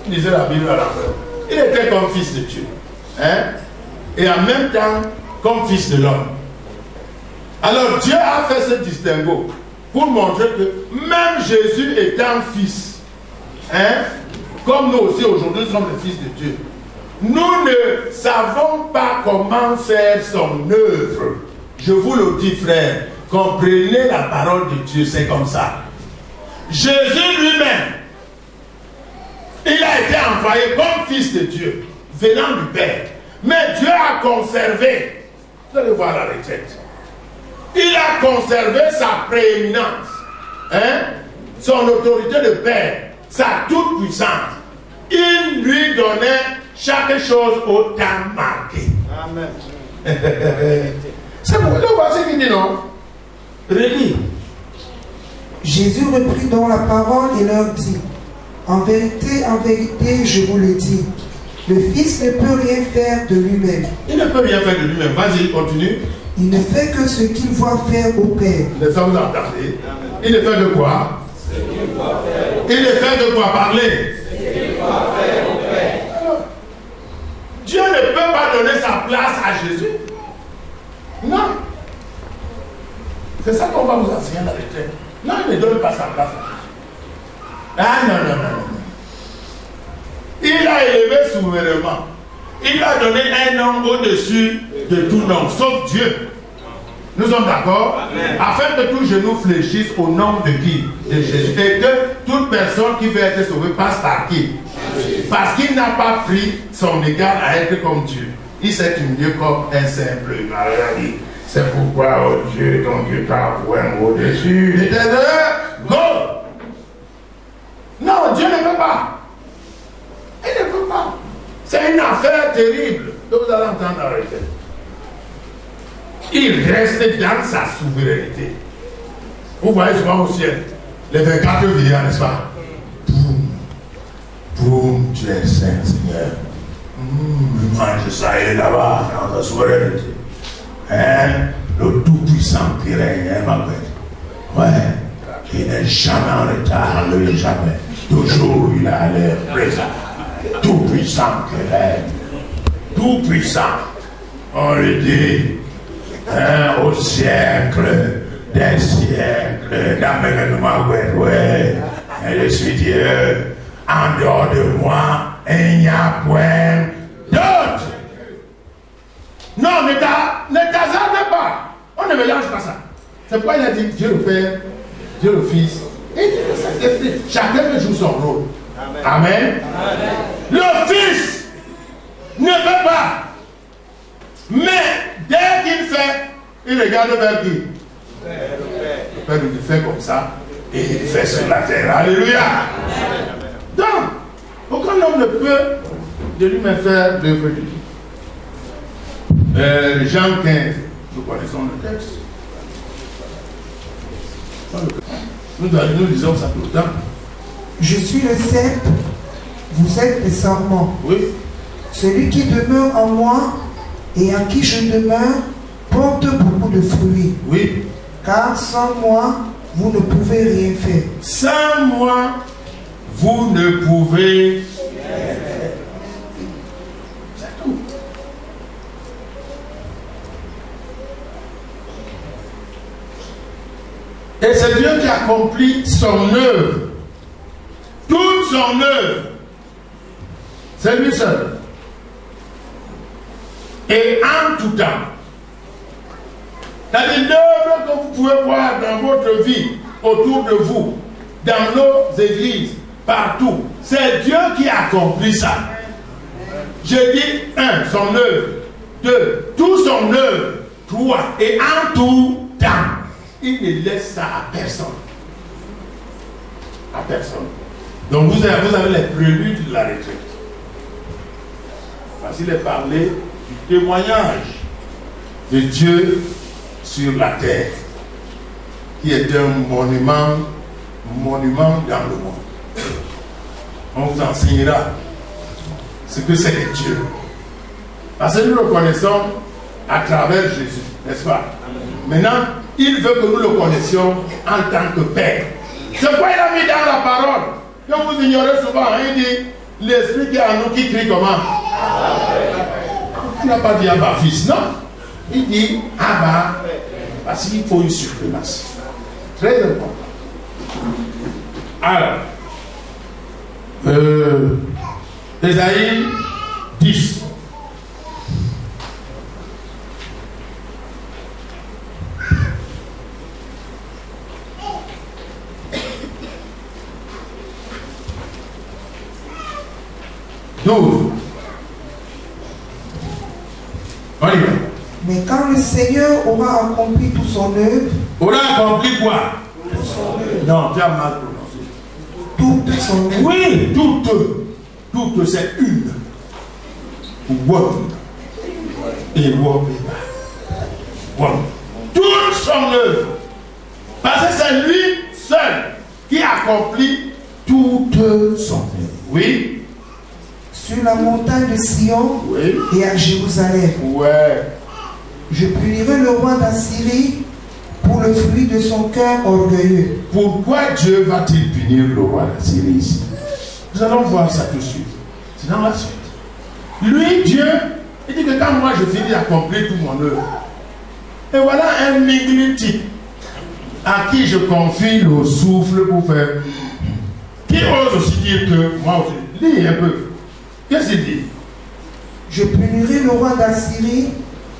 Il lisait la Bible à l'envers. Il était comme fils de Dieu. Hein? Et en même temps, comme fils de l'homme. Alors Dieu a fait ce distinguo pour montrer que même Jésus étant fils, hein, comme nous aussi aujourd'hui sommes les fils de Dieu, nous ne savons pas comment faire son œuvre. Je vous le dis, frère, comprenez la parole de Dieu, c'est comme ça. Jésus lui-même, il a été envoyé comme fils de Dieu, venant du Père. Mais Dieu a conservé, vous allez voir la retraite, il a conservé sa prééminence, hein, son autorité de Père, sa toute puissance. Il lui donnait chaque chose au temps marqué. Amen. C'est pour le voici qui dit non. Relis. Jésus reprit donc la parole et leur dit, en vérité, je vous le dis, le Fils ne peut rien faire de lui-même. Il ne peut rien faire de lui-même. Vas-y, continue. Il ne fait que ce qu'il voit faire au Père. Les femmes vous entendez. Il ne fait de quoi? Il ne fait de quoi parler? Dieu ne peut pas donner sa place à Jésus. Non. C'est ça qu'on va vous enseigner dans les textes. Non, il ne donne pas sa place à Jésus. Ah non, non, non, non. Il a élevé souverainement. Il a donné un nom au-dessus de tout nom, sauf Dieu. Nous sommes d'accord? Afin que tout genou fléchisse au nom de qui? De Jésus. Et que toute personne qui veut être sauvée passe par qui? Parce qu'il n'a pas pris son égard à être comme Dieu. Il s'est humilié comme un simple maladie. C'est pourquoi, oh Dieu, ton Dieu t'a envoyé au-dessus des heures. Go! Non, Dieu ne peut pas. Il ne peut pas. C'est une affaire terrible que vous allez entendre arrêter. Il reste dans sa souveraineté. Vous voyez souvent au ciel, les 24 vieillards, n'est-ce pas? Boum, boum, tu es saint, Seigneur. Mange ça et là-bas, dans ta souveraineté. Hein? Le tout-puissant qui règne, hein, ma belle? Ouais, il n'est jamais en retard, lui, jamais. Toujours il a l'air présent. Tout puissant que règne. Tout puissant. On le dit au siècle des siècles. Je suis Dieu. En dehors de moi, il n'y a point d'autre. Non, ne t'hasarde pas. On ne mélange pas ça. C'est pourquoi il a dit Dieu le Père, Dieu le Fils et Dieu le Saint-Esprit. Chacun joue son rôle. Amen. Amen. Le Fils ne veut pas. Mais dès qu'il fait, il regarde vers qui? Le Père lui fait comme ça et il fait sur la terre. Alléluia. Donc, aucun homme ne peut de lui-même faire l'œuvre de Dieu. Jean 15, nous connaissons le texte. Nous disons ça tout le temps. Je suis le cep, vous êtes les sarments. Oui. Celui qui demeure en moi et en qui je demeure porte beaucoup de fruits. Oui. Car sans moi, vous ne pouvez rien faire. Sans moi, vous ne pouvez rien faire. C'est tout. Et c'est Dieu qui accomplit son œuvre. Toute son œuvre. C'est lui seul. Et en tout temps. C'est-à-dire l'œuvre que vous pouvez voir dans votre vie, autour de vous, dans nos églises, partout. C'est Dieu qui accomplit ça. Je dis 1, son œuvre. 2, tout son œuvre. 3, et en tout temps. Il ne laisse ça à personne. À personne. Donc vous avez les préludes de la retraite. Facile de parler du témoignage de Dieu sur la terre, qui est un monument dans le monde. On vous enseignera ce que c'est que Dieu. Parce que nous le connaissons à travers Jésus, n'est-ce pas? Maintenant, il veut que nous le connaissions en tant que Père. C'est pourquoi il a mis dans la parole, que vous ignorez souvent, il dit, l'esprit qui est en nous qui crie comment? Il n'a pas dit Abba fils, non. Il dit Abba, parce qu'il faut une suprématie. Très important. Alors, Ésaïe 10. Donc, on y va. Mais quand le Seigneur aura accompli tout son œuvre, aura accompli quoi? Tout son œuvre. Non, tu as mal prononcé. Toute son œuvre. Oui, toute c'est une. One. Et one. Toute son œuvre. Parce que c'est lui seul qui accomplit toute son œuvre. Oui. Sur la montagne de Sion, oui, et à Jérusalem. Ouais. Je punirai le roi d'Assyrie pour le fruit de son cœur orgueilleux. Pourquoi Dieu va-t-il punir le roi d'Assyrie ici? Nous allons voir ça tout de suite. C'est dans la suite. Lui, Dieu, il dit que quand moi je finis d'accomplir tout mon œuvre, et voilà un maigre type à qui je confie le souffle pour faire, qui ose aussi dire que moi aussi, lis un peu. Qu'est-ce qu'il dit? Je punirai le roi d'Assyrie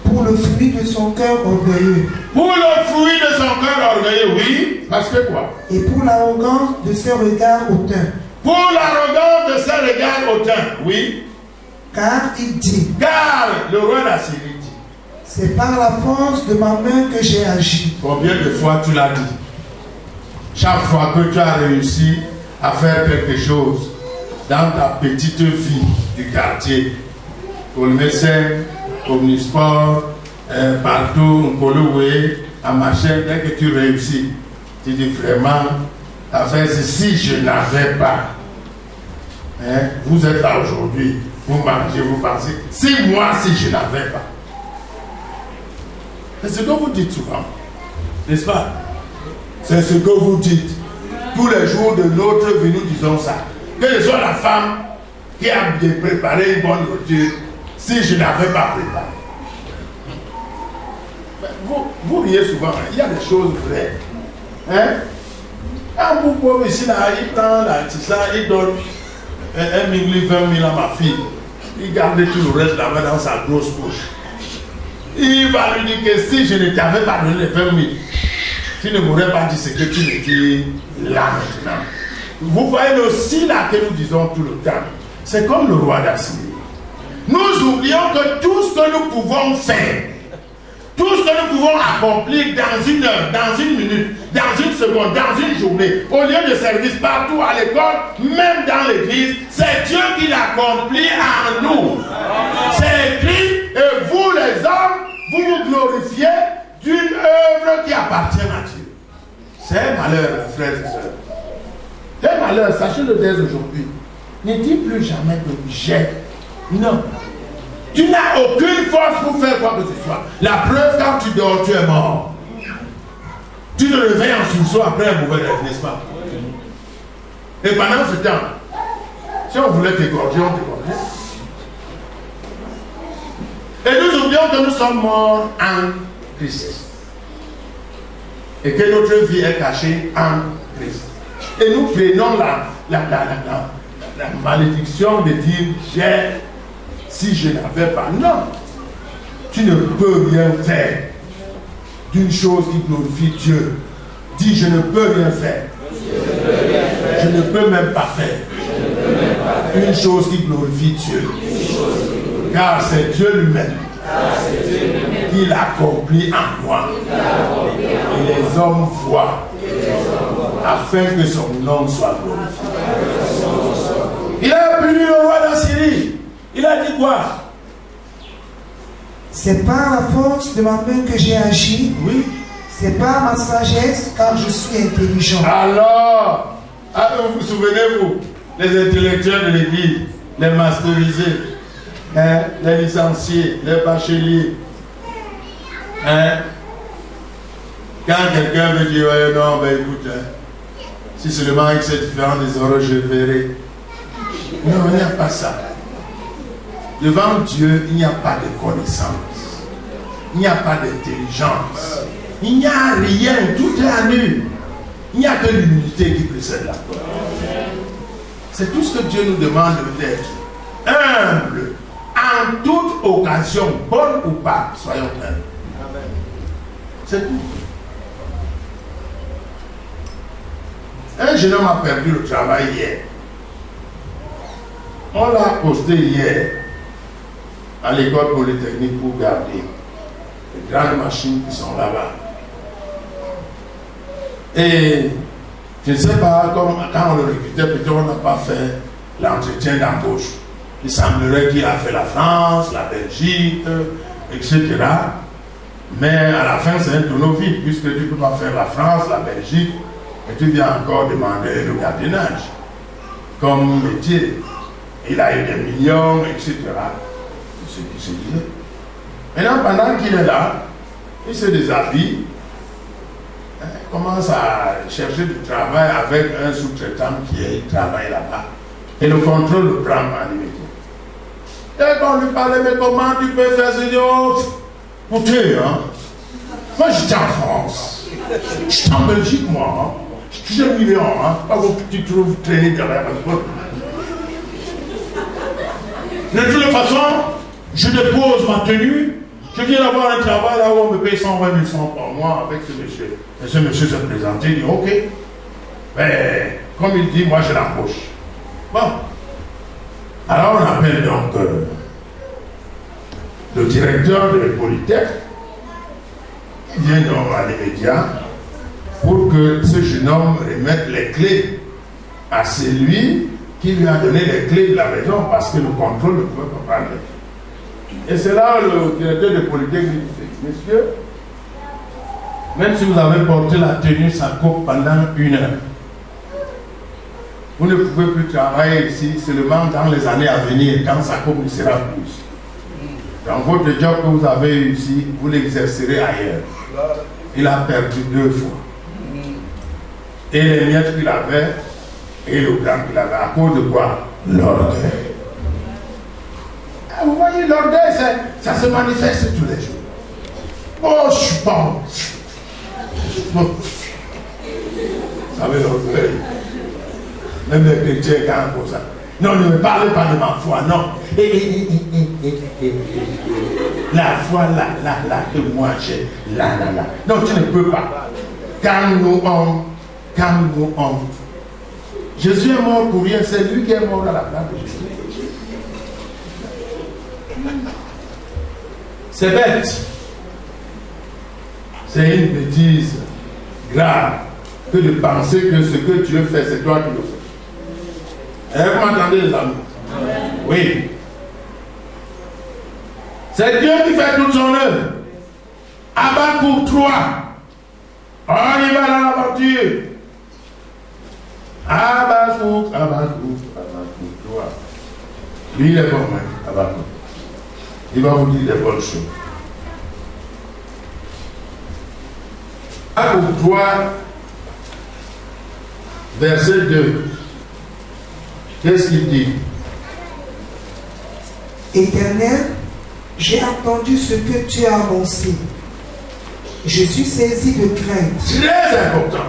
pour le fruit de son cœur orgueilleux. Pour le fruit de son cœur orgueilleux, oui. Parce que quoi? Et pour l'arrogance de ses regards hautains. Pour l'arrogance de ses regards hautains, oui. Car il dit. Car le roi d'Assyrie dit. C'est par la force de ma main que j'ai agi. Combien de fois tu l'as dit? Chaque fois que tu as réussi à faire quelque chose dans ta petite vie du quartier, au médecin, au Omnisport, partout, au Coloué, à machin, dès que tu réussis, tu dis vraiment, affaire, si je n'avais pas, hein, vous êtes là aujourd'hui, vous mangez, vous pensez, si je n'avais pas. C'est ce que vous dites souvent, n'est-ce pas? C'est ce que vous dites. tous les jours de notre vie, nous disons ça. Que ce soit la femme qui a bien préparé une bonne nourriture, si je n'avais pas préparé. Vous riez souvent, hein? Il y a des choses vraies. Hein? Un bout ici, là, il prend la tissa, il donne 1 million, 20 000 à ma fille. Il garde tout le reste là-bas dans sa grosse poche. Il va lui dire que si je ne t'avais pas donné les 20 000, tu ne m'aurais pas dit ce que tu me dis là maintenant. Vous voyez le si là que nous disons tout le temps. C'est comme le roi d'Assyrie. Nous oublions que tout ce que nous pouvons faire, tout ce que nous pouvons accomplir dans une heure, dans une minute, dans une seconde, dans une journée, au lieu de service partout à l'école, même dans l'église, c'est Dieu qui l'accomplit en nous. C'est écrit, et vous les hommes, vous vous glorifiez d'une œuvre qui appartient à Dieu. C'est un malheur, mes frères et sœurs. C'est un malheur, sachez-le dès aujourd'hui. Ne dis plus jamais que j'ai. Non. Tu n'as aucune force pour faire quoi que ce soit. La preuve, quand tu dors, tu es mort. Tu te réveilles en sursaut après un mauvais rêve, n'est-ce pas? Et pendant ce temps, si on voulait t'égorger, on t'égorgeait. Et nous oublions que nous sommes morts en Christ. Et que notre vie est cachée en Christ. Et nous prenons la malédiction de dire j'ai, si je n'avais pas. Non. Tu ne peux rien faire d'une chose qui glorifie Dieu. Dis je ne peux rien faire. Je ne peux même pas faire une chose qui glorifie Dieu. Car c'est Dieu lui-même qui l'accomplit en moi. Et les hommes voient afin que son nom soit glorifié. Il a puni le roi d'Assyrie. Il a dit quoi? C'est par la force de ma main que j'ai agi. Oui. C'est par ma sagesse car je suis intelligent. Alors, vous vous souvenez-vous, les intellectuels de l'église, les masterisés, hein, les licenciés, les bacheliers, hein, quand quelqu'un veut dire ouais, non, ben écoute, hein, si seulement avec cette différence des horreurs, je verrai. Non, il n'y a pas ça. Devant Dieu, il n'y a pas de connaissance. Il n'y a pas d'intelligence. Il n'y a rien. Tout est à nu. Il n'y a que l'humilité qui précède la foi. C'est tout ce que Dieu nous demande d'être. Humble. En toute occasion, bonne ou pas, soyons humbles. C'est tout. Un jeune homme a perdu le travail hier. On l'a posté hier à l'école polytechnique pour garder les grandes machines qui sont là-bas. Et je ne sais pas, quand on le recrutait, peut-être on n'a pas fait l'entretien d'embauche. Il semblerait qu'il a fait la France, la Belgique, etc. Mais à la fin, c'est un tonneau vide, puisque tu ne peux pas faire la France, la Belgique, et tu viens encore demander le gardiennage comme métier. Il a eu des millions, etc. C'est ce qui se disait. Maintenant, pendant qu'il est là, il se déshabille, il commence à chercher du travail avec un sous-traitant qui travaille là-bas. Et le contrôle le prend en immédiat. Et quand on lui parlait, mais comment tu peux faire ce job? Écoutez, hein, moi j'étais en France, j'étais en Belgique, moi, hein. J'étais un million, hein, pas vos petits trous traînés derrière la porte. De toute façon, je dépose ma tenue. Je viens d'avoir un travail là où on me paye 120 000 francs par mois avec ce monsieur. Et ce monsieur s'est présenté, il dit ok. Mais comme il dit, moi je l'embauche. Bon. Alors on appelle donc le directeur de Polytech. Il vient donc à l'immédiat pour que ce jeune homme remette les clés à celui qui lui a donné les clés de la maison parce que le contrôle ne pouvait pas prendre. Et c'est là le directeur de Polytech lui dit, messieurs, même si vous avez porté la tenue, ça coupe pendant 1 heure. Vous ne pouvez plus travailler ici seulement dans les années à venir, quand ça coupe ne sera plus. Dans votre job que vous avez eu ici, vous l'exercerez ailleurs. Il a perdu 2 fois. Et les miettes qu'il avait, et le blanc qu'il avait, à cause de quoi? L'orgueil. Ah, vous voyez, l'orgueil, ça se manifeste tous les jours. Oh, je suis pas. Vous savez, l'orgueil. Même les chrétiens, quand comme ça. Non, ne me parlez pas de ma foi, non. La foi, là, que moi j'ai. Là. Non, tu ne peux pas. Calme-nous, homme. Calme-nous, homme. Jésus est mort pour rien, c'est lui qui est mort à la place de Jésus. C'est bête. C'est une bêtise grave que de penser que ce que Dieu fait, c'est toi qui le fais. Vous m'entendez, les amis? Oui. C'est Dieu qui fait toute son œuvre. Habakkuk 3. On y va dans la voiture. Habakkuk 3. Lui, il est bon, Habakkuk. Il va vous dire des bonnes choses. Habakkuk 3, verset 2. Qu'est-ce qu'il dit? Éternel, j'ai entendu ce que tu as annoncé. Je suis saisi de crainte. Très important.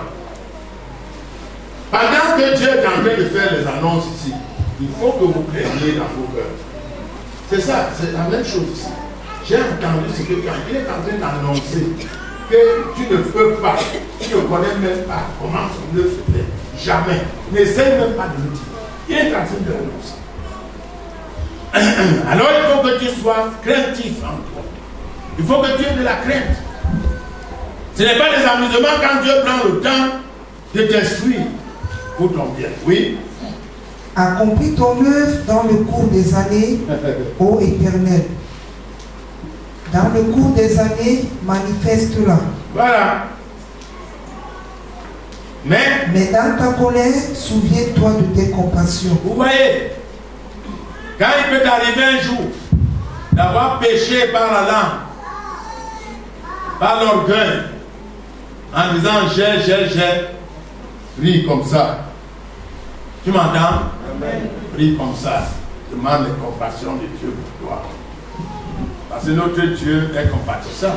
Pendant que Dieu est en train de faire les annonces ici, il faut que vous craigniez dans vos cœurs. C'est ça, c'est la même chose ici. J'ai entendu ce que quand il est en train d'annoncer que tu ne peux pas, tu ne connais même pas comment son œuvre se fait. Jamais. N'essaye même pas de le dire. Il est en train de l'annoncer. Alors il faut que tu sois craintif en toi. Il faut que tu aies de la crainte. Ce n'est pas des amusements quand Dieu prend le temps de t'instruire pour ton bien. Oui. Accomplis ton œuvre dans le cours des années, ô Éternel. Dans le cours des années, manifeste-la. Voilà. Mais dans ta colère, souviens-toi de tes compassions. Vous voyez, quand il peut t'arriver un jour d'avoir péché par la langue, par l'orgueil, en disant j'ai, prie comme ça. Tu m'entends? Prie comme ça. Demande les compassions de Dieu pour toi. Parce que notre Dieu est compatissant,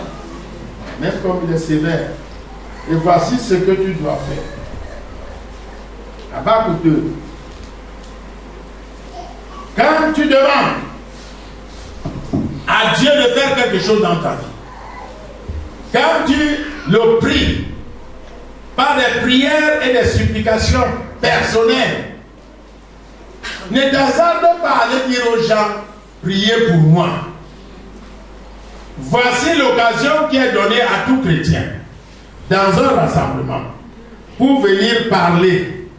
même comme il est sévère. Et voici ce que tu dois faire. Habakkuk 2. Quand tu demandes à Dieu de faire quelque chose dans ta vie, quand tu le pries par des prières et des supplications personnelles, ne t'hasarde pas à aller dire aux gens, priez pour moi. Voici l'occasion qui est donnée à tout chrétien dans un rassemblement pour venir parler.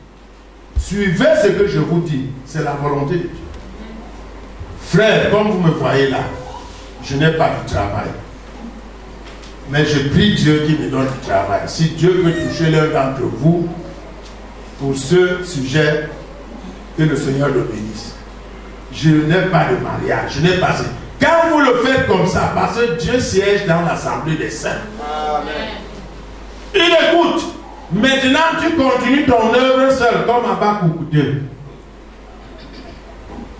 Suivez ce que je vous dis, c'est la volonté de Dieu. Frère, comme vous me voyez là, je n'ai pas de travail. Mais je prie Dieu qui me donne du travail. Si Dieu peut toucher l'un d'entre vous pour ce sujet, que le Seigneur le bénisse. Je n'ai pas de mariage, je n'ai pas... Quand vous le faites comme ça, parce que Dieu siège dans l'assemblée des saints. Amen. Il écoute. Maintenant, tu continues ton œuvre seul, comme Habakkuk 2.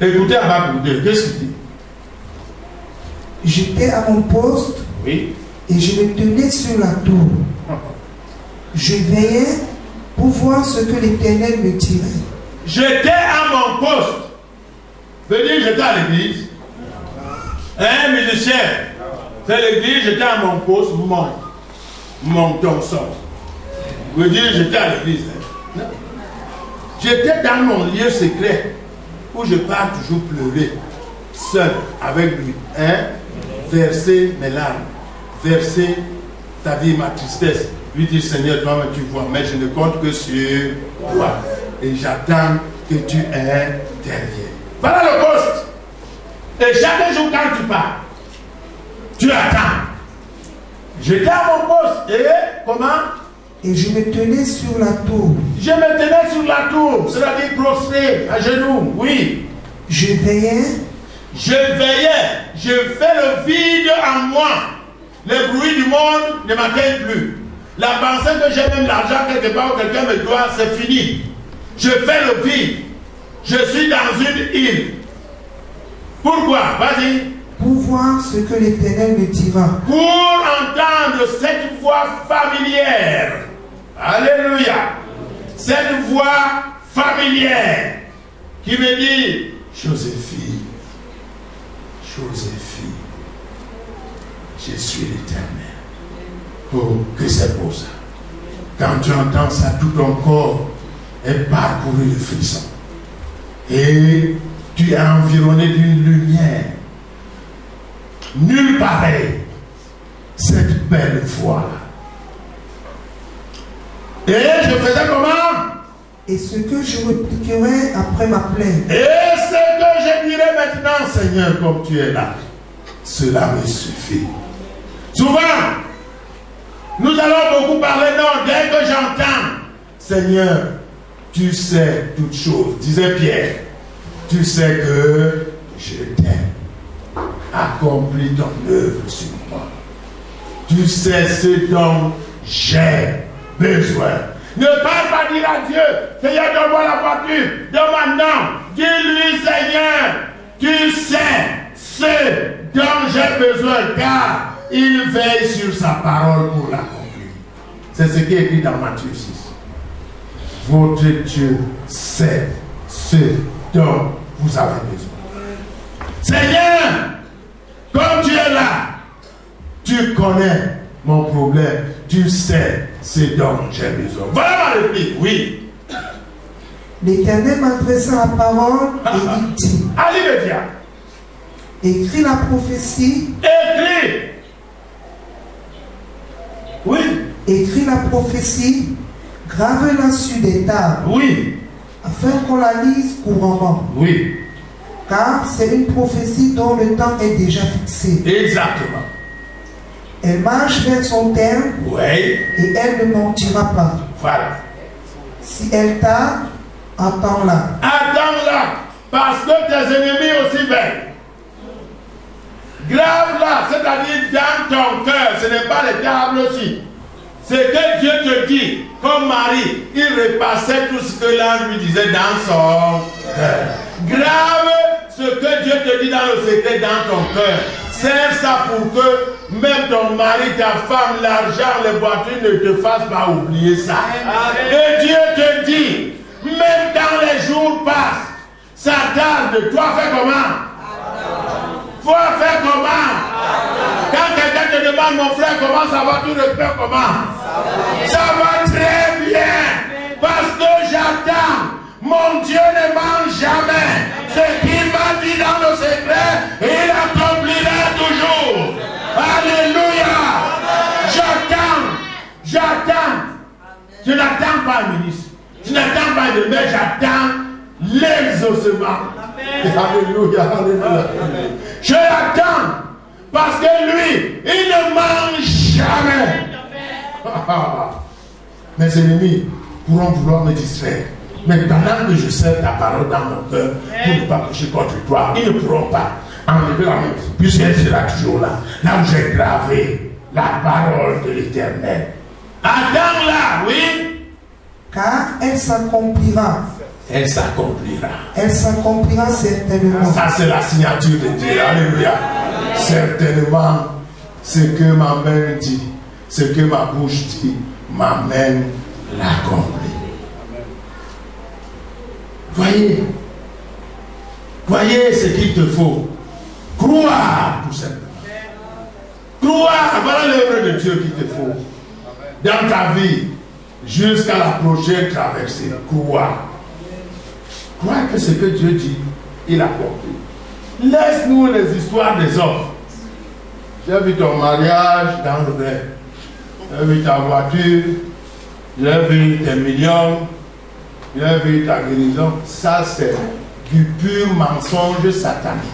Écoutez Habakkuk 2, qu'est-ce qu'il dit? J'étais à mon poste, oui, et je me tenais sur la tour. Je veillais pour voir ce que l'Éternel me dirait. J'étais à mon poste. Veut dire j'étais à l'église. Hein, musicien? C'est l'église, j'étais à mon poste, mon tonsor. Veut dire j'étais à l'église. Hein? J'étais dans mon lieu secret où je pars toujours pleurer, seul avec lui. Hein? Verser mes larmes, verser, c'est-à-dire ma tristesse. Lui dire Seigneur, toi tu vois, mais je ne compte que sur toi. Et j'attends que tu interviennes. Voilà le poste. Et chaque jour quand tu pars, tu attends. J'étais à mon poste. Et comment? Et je me tenais sur la tour. Je me tenais sur la tour, c'est-à-dire prostré, à genoux, oui. Je veillais. Je veillais. Je fais le vide en moi. Les bruits du monde ne m'atteignent plus. La pensée que j'ai même l'argent quelque part où quelqu'un me doit, c'est fini. Je fais le vide. Je suis dans une île. Pourquoi? Vas-y. Pour voir ce que l'Éternel me dira. Pour entendre cette voix familière. Alléluia. Cette voix familière qui me dit, Joséphine, Joséphine, je suis l'Éternel. Oh, que c'est beau ça. Quand tu entends ça, tout ton corps est parcouru de frissons. Et tu es environné d'une lumière. Nul pareil. Cette belle voix. Et je faisais comment? Et ce que je répliquerai après ma plainte. Et ce que je dirai maintenant, Seigneur, comme tu es là, cela me suffit. Souvent, nous allons beaucoup parler, non, dès que j'entends, Seigneur, tu sais toutes choses, disait Pierre, tu sais que je t'aime. Accomplis ton œuvre sur moi. Tu sais ce dont j'ai besoin. Ne parle pas dire à Dieu, Seigneur, donne-moi la voiture, donne-moi non. Dis-lui, Seigneur, tu sais ce dont j'ai besoin, car il veille sur sa parole pour l'accomplir. C'est ce qui est écrit dans Matthieu 6. Votre Dieu sait ce dont vous avez besoin. Seigneur, comme tu es là, tu connais mon problème, tu sais ce dont j'ai besoin. Voilà ma réplique, oui. L'Éternel m'adressa la parole et il dit, Alléluia. écris la prophétie. Écris. Oui. Écris la prophétie, grave-la sur des tables. Oui. Afin qu'on la lise couramment. Oui. Car c'est une prophétie dont le temps est déjà fixé. Exactement. Elle marche vers son terme. Oui. Et elle ne mentira pas. Voilà. Si elle tarde, attends-la. Attends-la, parce que tes ennemis aussi veillent. Grave-la, c'est-à-dire dans ton cœur, ce n'est pas les tables aussi. C'est que Dieu te dit, comme Marie, il repassait tout ce que l'ange lui disait dans son cœur. Grave ce que Dieu te dit dans le secret dans ton cœur. Serre ça pour que même ton mari, ta femme, l'argent, les voitures ne te fassent pas oublier ça. Et Dieu te dit, même quand les jours passent, ça tarde, toi fais comment? Toi fais comment? Quand quelqu'un te demande, mon frère, comment ça va, tu réponds comment? Ça va très bien, parce que j'attends. Mon Dieu ne ment jamais. Ce qu'il m'a dit dans le secret, il accomplira toujours. Alléluia. J'attends. Je n'attends pas un ministre. Je n'attends pas de mais j'attends l'exaucement. Alléluia. Je l'attends. Parce que lui, il ne ment jamais. Mes ennemis pourront vouloir me distraire. Mais pendant que je sers ta parole dans mon cœur, pour ne pas pécher contre toi, ils ne pourront pas enlever la main, puisqu'elle sera toujours là. Là où j'ai gravé la parole de l'Éternel. Attends-la, oui. Car elle s'accomplira. Elle s'accomplira. Elle s'accomplira certainement. Ça, c'est la signature de Dieu. Alléluia. Certainement, ce que ma main dit, ce que ma bouche dit, ma main l'accomplit. Voyez ce qu'il te faut. Croire, tout simplement. Croire, voilà l'œuvre de Dieu qu'il te faut. Dans ta vie, jusqu'à la prochaine traversée. Croire. Croire que ce que Dieu dit, il accomplit. Laisse-nous les histoires des hommes. J'ai vu ton mariage dans le rêve. J'ai vu ta voiture. J'ai vu tes millions. J'ai vu ta guérison. Ça, c'est du pur mensonge satanique.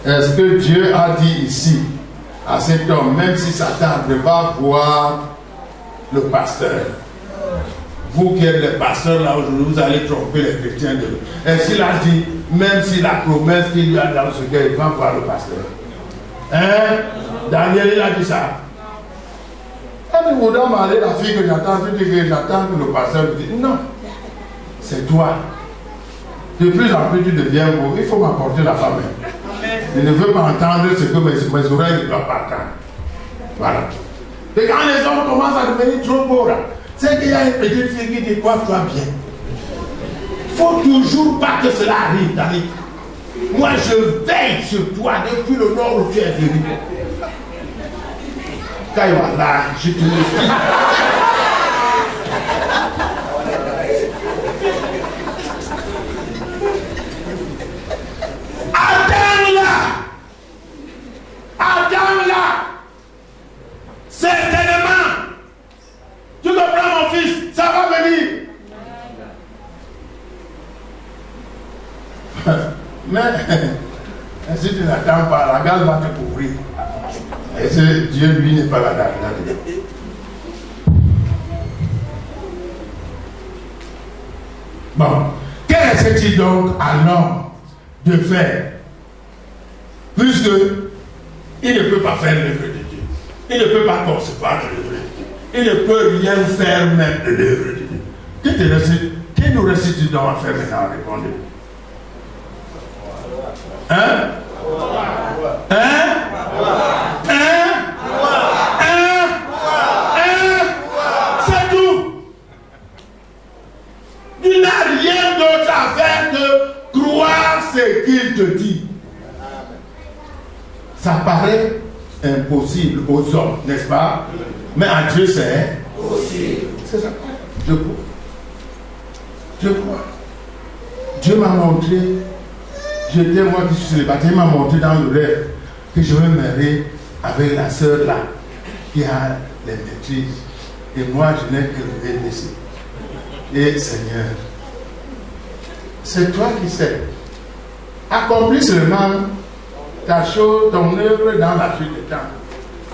Est-ce que Dieu a dit ici à cet homme, même si Satan va voir le pasteur, vous qui êtes les pasteurs là aujourd'hui, vous allez tromper les chrétiens de l'eau. Est-ce qu'il a dit, même si la promesse qu'il lui a dans ce cœur, il va voir le pasteur? Hein? Daniel, il a dit ça. Quand tu voudras marier la fille que j'attends, tu dis que j'attends que le pasteur me dise non, c'est toi. De plus en plus tu deviens beau, il faut m'apporter la femme. Je ne veux pas entendre ce que mes oreilles ne doivent pas entendre. Voilà. Et quand les hommes commencent à devenir trop beaux là, c'est qu'il y a une petite fille qui te coiffe toi bien. Il ne faut toujours pas que cela arrive, David. Moi je veille sur toi depuis le nord où tu es venu. Quand il va là, je te le dis. Attends-la. Certainement. Tu comprends mon fils, ça va venir. Mais si tu n'attends pas, la gale va te couvrir. Et Dieu, lui, n'est pas là. Bon, qu'est-ce donc à l'homme de faire? Puisque il ne peut pas faire l'œuvre de Dieu. Il ne peut pas concevoir l'œuvre de Dieu. Il ne peut rien faire même de l'œuvre de Dieu. Que nous reste-t-il donc à faire maintenant? Répondez. Hein? C'est tout. Tu n'as rien d'autre à faire que croire ce qu'il te dit. Ça paraît impossible aux hommes, n'est-ce pas? Mais à Dieu c'est possible. C'est ça. Je crois. Je crois. Dieu m'a montré. J'étais moi qui suis célibataire, il m'a montré dans le rêve que je vais me marier avec la sœur là qui a les maîtrises. Et moi je n'ai que le laisser. Et Seigneur, c'est toi qui sais. Accomplis seulement ta chose, ton œuvre dans la suite du temps.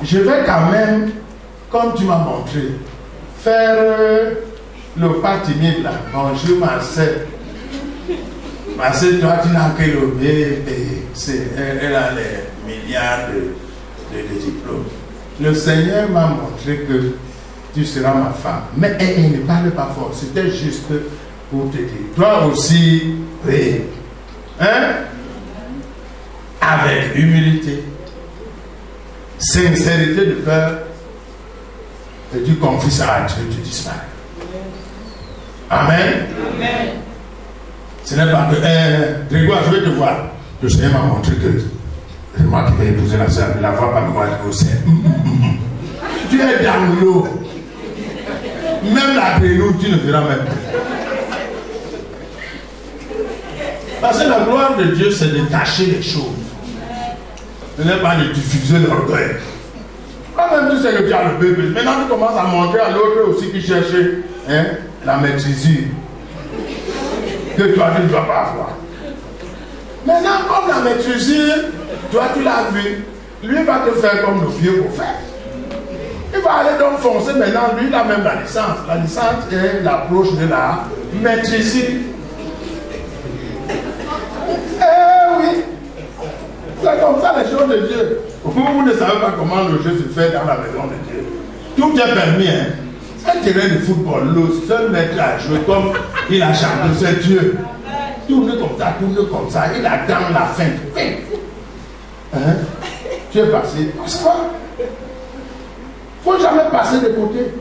Je vais quand même, comme tu m'as montré, faire le pas timide là. Bonjour ma sœur. Parce que toi, tu n'as que le bébé. Elle a les milliards de diplômes. Le Seigneur m'a montré que tu seras ma femme. Mais elle ne parle pas fort. C'était juste pour te dire. Toi aussi, prie. Hein? Avec humilité, sincérité de cœur, et tu confies ça à Dieu, tu disparais. Amen. Amen. Ce n'est pas que, Grégoire, je vais te voir. Le Seigneur m'a montré que c'est moi qui vais épouser la sœur, ne la vois pas moi au sein. Tu es dans l'eau. Même la grenouille, tu ne verras même plus. Parce que la gloire de Dieu, c'est de cacher les choses. Ce n'est pas de diffuser l'orgueil. Quand même tu sais que tu as le bébé, maintenant tu commences à montrer à l'autre aussi qui cherchait la maîtrisure. Que toi tu ne dois pas avoir. Maintenant, comme la maîtrisure, toi tu l'as vu, lui va te faire comme le vieux prophète. Il va aller donc foncer maintenant, lui il a même la licence. La licence est l'approche de la maîtrisure. Eh oui, c'est comme ça les choses de Dieu. Vous ne savez pas comment le jeu se fait dans la maison de Dieu. Tout est permis, hein. Un terrain de football, le seul maître à jouer comme il a chanté, c'est Dieu. Tourne comme ça, il attend la fin. Hein? Tu es passé. Parce que il ne faut jamais passer de côté.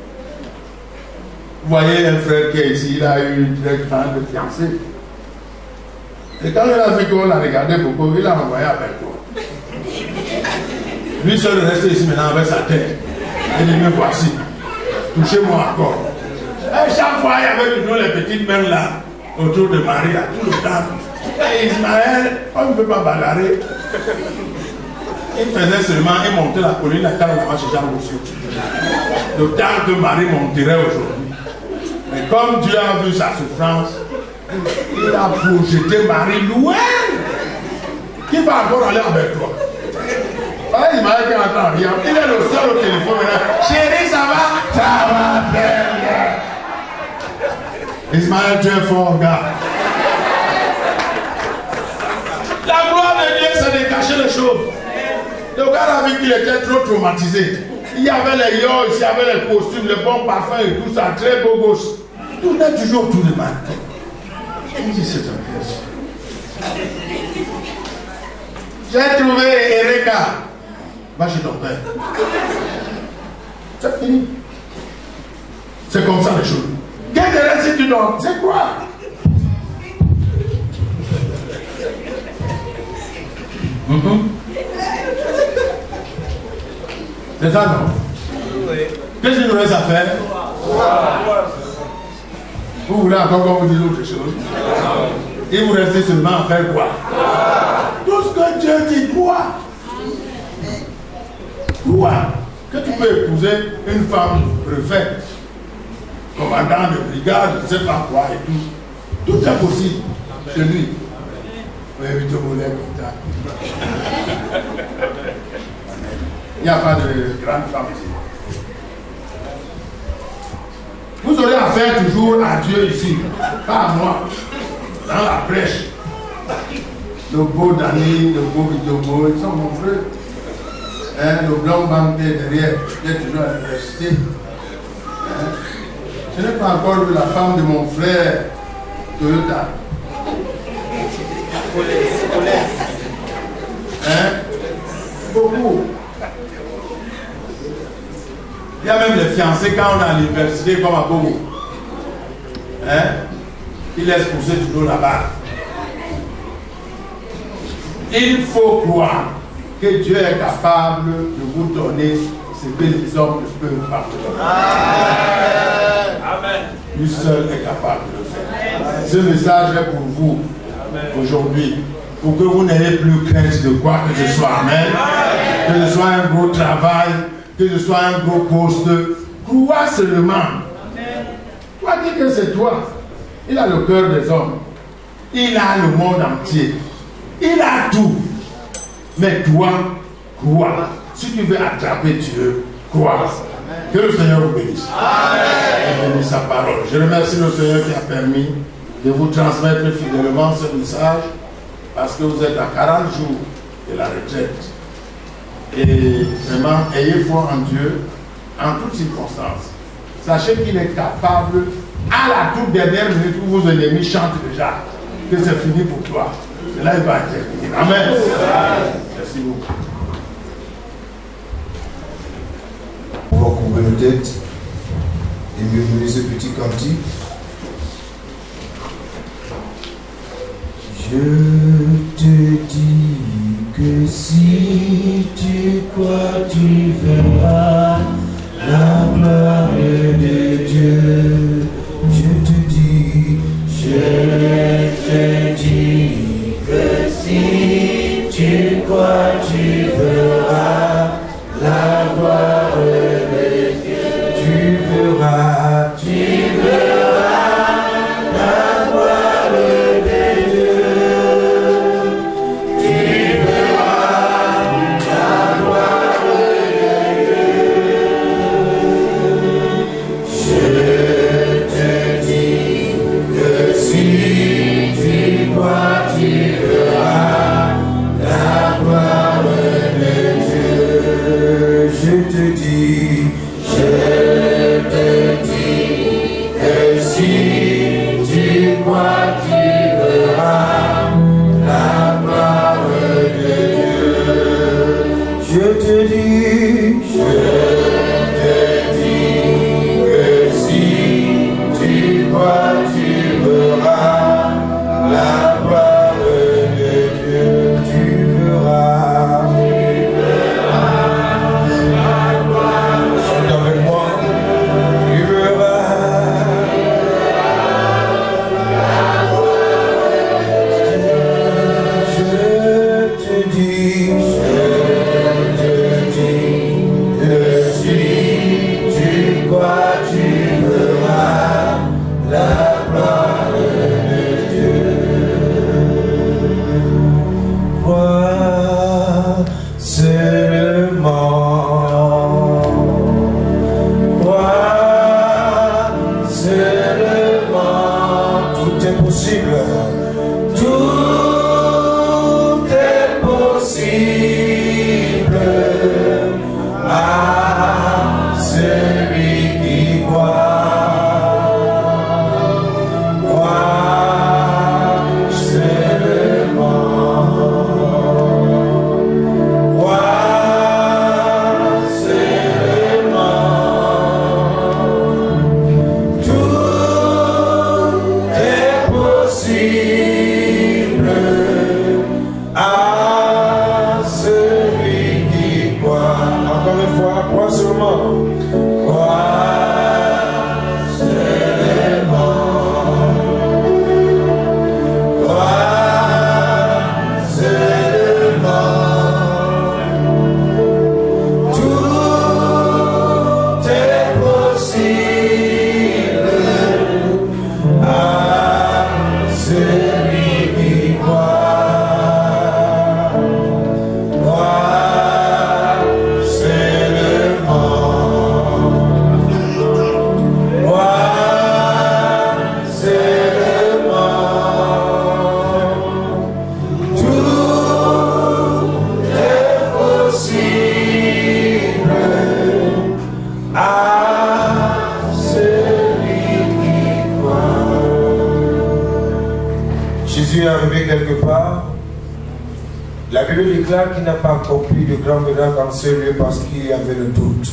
Vous voyez un frère qui est ici, il a eu une très grande fiancée. Et quand il a vu qu'on l'a regardé beaucoup, il a envoyé avec toi. Lui seul est resté ici maintenant avec sa tête. Il dit, me voici. Touchez-moi encore. Et chaque fois, il y avait toujours les petites mains là, autour de Marie, à tout le temps. Et Ismaël, on ne peut pas bagarrer. Il faisait seulement, il montait la colline, la table là-bas chez Jean Rousseau. Le temps que Marie monterait aujourd'hui. Mais comme Dieu a vu sa souffrance, il a projeté Marie loin. Qui va encore aller avec toi? Ah, Ismaël qui entend rien. Il est le seul au téléphone maintenant. Chérie, ça va? Ça va bien. Ismaël, tu es fort, gars. La gloire de Dieu, c'est de cacher les choses. Le gars a vu qu'il était trop traumatisé. Il y avait les yogs, il y avait les costumes, les bons parfums et tout ça, très beau gosse. Tout est toujours tout de mal. Il dit c'est un piège. J'ai trouvé Erika. Va chez ton père. C'est fini. C'est comme ça les choses. Qu'est-ce que si tu donnes? C'est quoi? C'est ça, non? Qu'est-ce qu'il nous reste à faire? Vous voulez encore qu'on vous dise autre chose? Et vous restez seulement à faire quoi? Tout ce que Dieu dit, quoi? Quoi? Que tu peux épouser une femme préfète, commandant de brigade, je ne sais pas quoi et tout. Tout est possible chez lui. Oui, mais tu voulais comme ça. Il n'y a pas de grande femme ici. Vous aurez affaire toujours à Dieu ici, pas à moi. Dans la brèche. Le beau Dani, le beau Vidobo, ils sont nombreux. Le blanc banquier derrière, il est toujours à l'université. Je n'ai pas encore vu la femme de mon frère Toyota. Beaucoup. Il y a même les fiancés quand on est à l'université comme à Bobo. Ils laissent pousser toujours là-bas. Il faut croire que Dieu est capable de vous donner ce que les hommes ne peuvent pas vous donner. Amen. Lui seul est capable de le faire. Ce message est pour vous aujourd'hui, pour que vous n'ayez plus crainte de quoi que ce soit. Amen. Que ce soit un gros travail, que ce soit un gros poste, crois seulement. Toi dis que c'est toi. Il a le cœur des hommes. Il a le monde entier. Il a tout. Mais toi, crois. Si tu veux attraper Dieu, crois. Que le Seigneur vous bénisse. Amen. Et bénisse sa parole. Je remercie le Seigneur qui a permis de vous transmettre fidèlement ce message, parce que vous êtes à 40 jours de la retraite. Et vraiment, ayez foi en Dieu en toutes circonstances. Sachez qu'il est capable, à la toute dernière minute où vos ennemis chantent déjà que c'est fini pour toi. Et là, il va terminer. Amen. Merci beaucoup. On va couvrir nos têtes et murmurer ce petit cantique. Je te dis que si tu crois, tu verras la gloire de Dieu. Je te dis que si tu crois, tu verras la gloire de Dieu. Tu verras la gloire de Dieu. Tu verras la gloire de Dieu. Je te dis que si tu crois, tu verras la gloire de Dieu. Je te dis que si tu crois, tu verras la gloire de Dieu. Je te dis que si tu crois, tu verras la gloire de Dieu. Tu verras la gloire. Chante avec moi. Tu verras. Je te dis que si tu crois, tu verras la gloire de Dieu. Vois seulement, vois seulement, tout est possible. Tout est possible. Ah. Jésus est arrivé quelque part, la Bible déclare qu'il n'a pas accompli de grands miracles en ce lieu parce qu'il y avait le doute.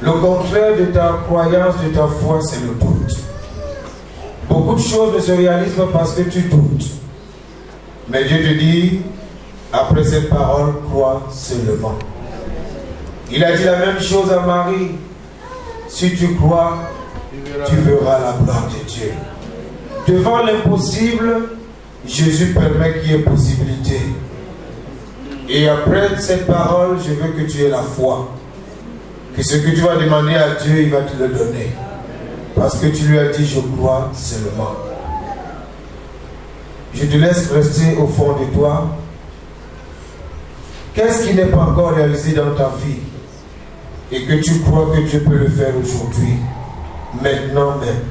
Le contraire de ta croyance, de ta foi, c'est le doute. Beaucoup de choses ne se réalisent pas parce que tu doutes. Mais Dieu te dit, après cette parole, crois seulement. Il a dit la même chose à Marie. Si tu crois, tu verras la gloire de Dieu. Devant l'impossible, Jésus permet qu'il y ait possibilité. Et après cette parole, je veux que tu aies la foi. Que ce que tu vas demander à Dieu, il va te le donner. Parce que tu lui as dit, je crois seulement. Je te laisse rester au fond de toi. Qu'est-ce qui n'est pas encore réalisé dans ta vie et que tu crois que Dieu peut le faire aujourd'hui, maintenant même?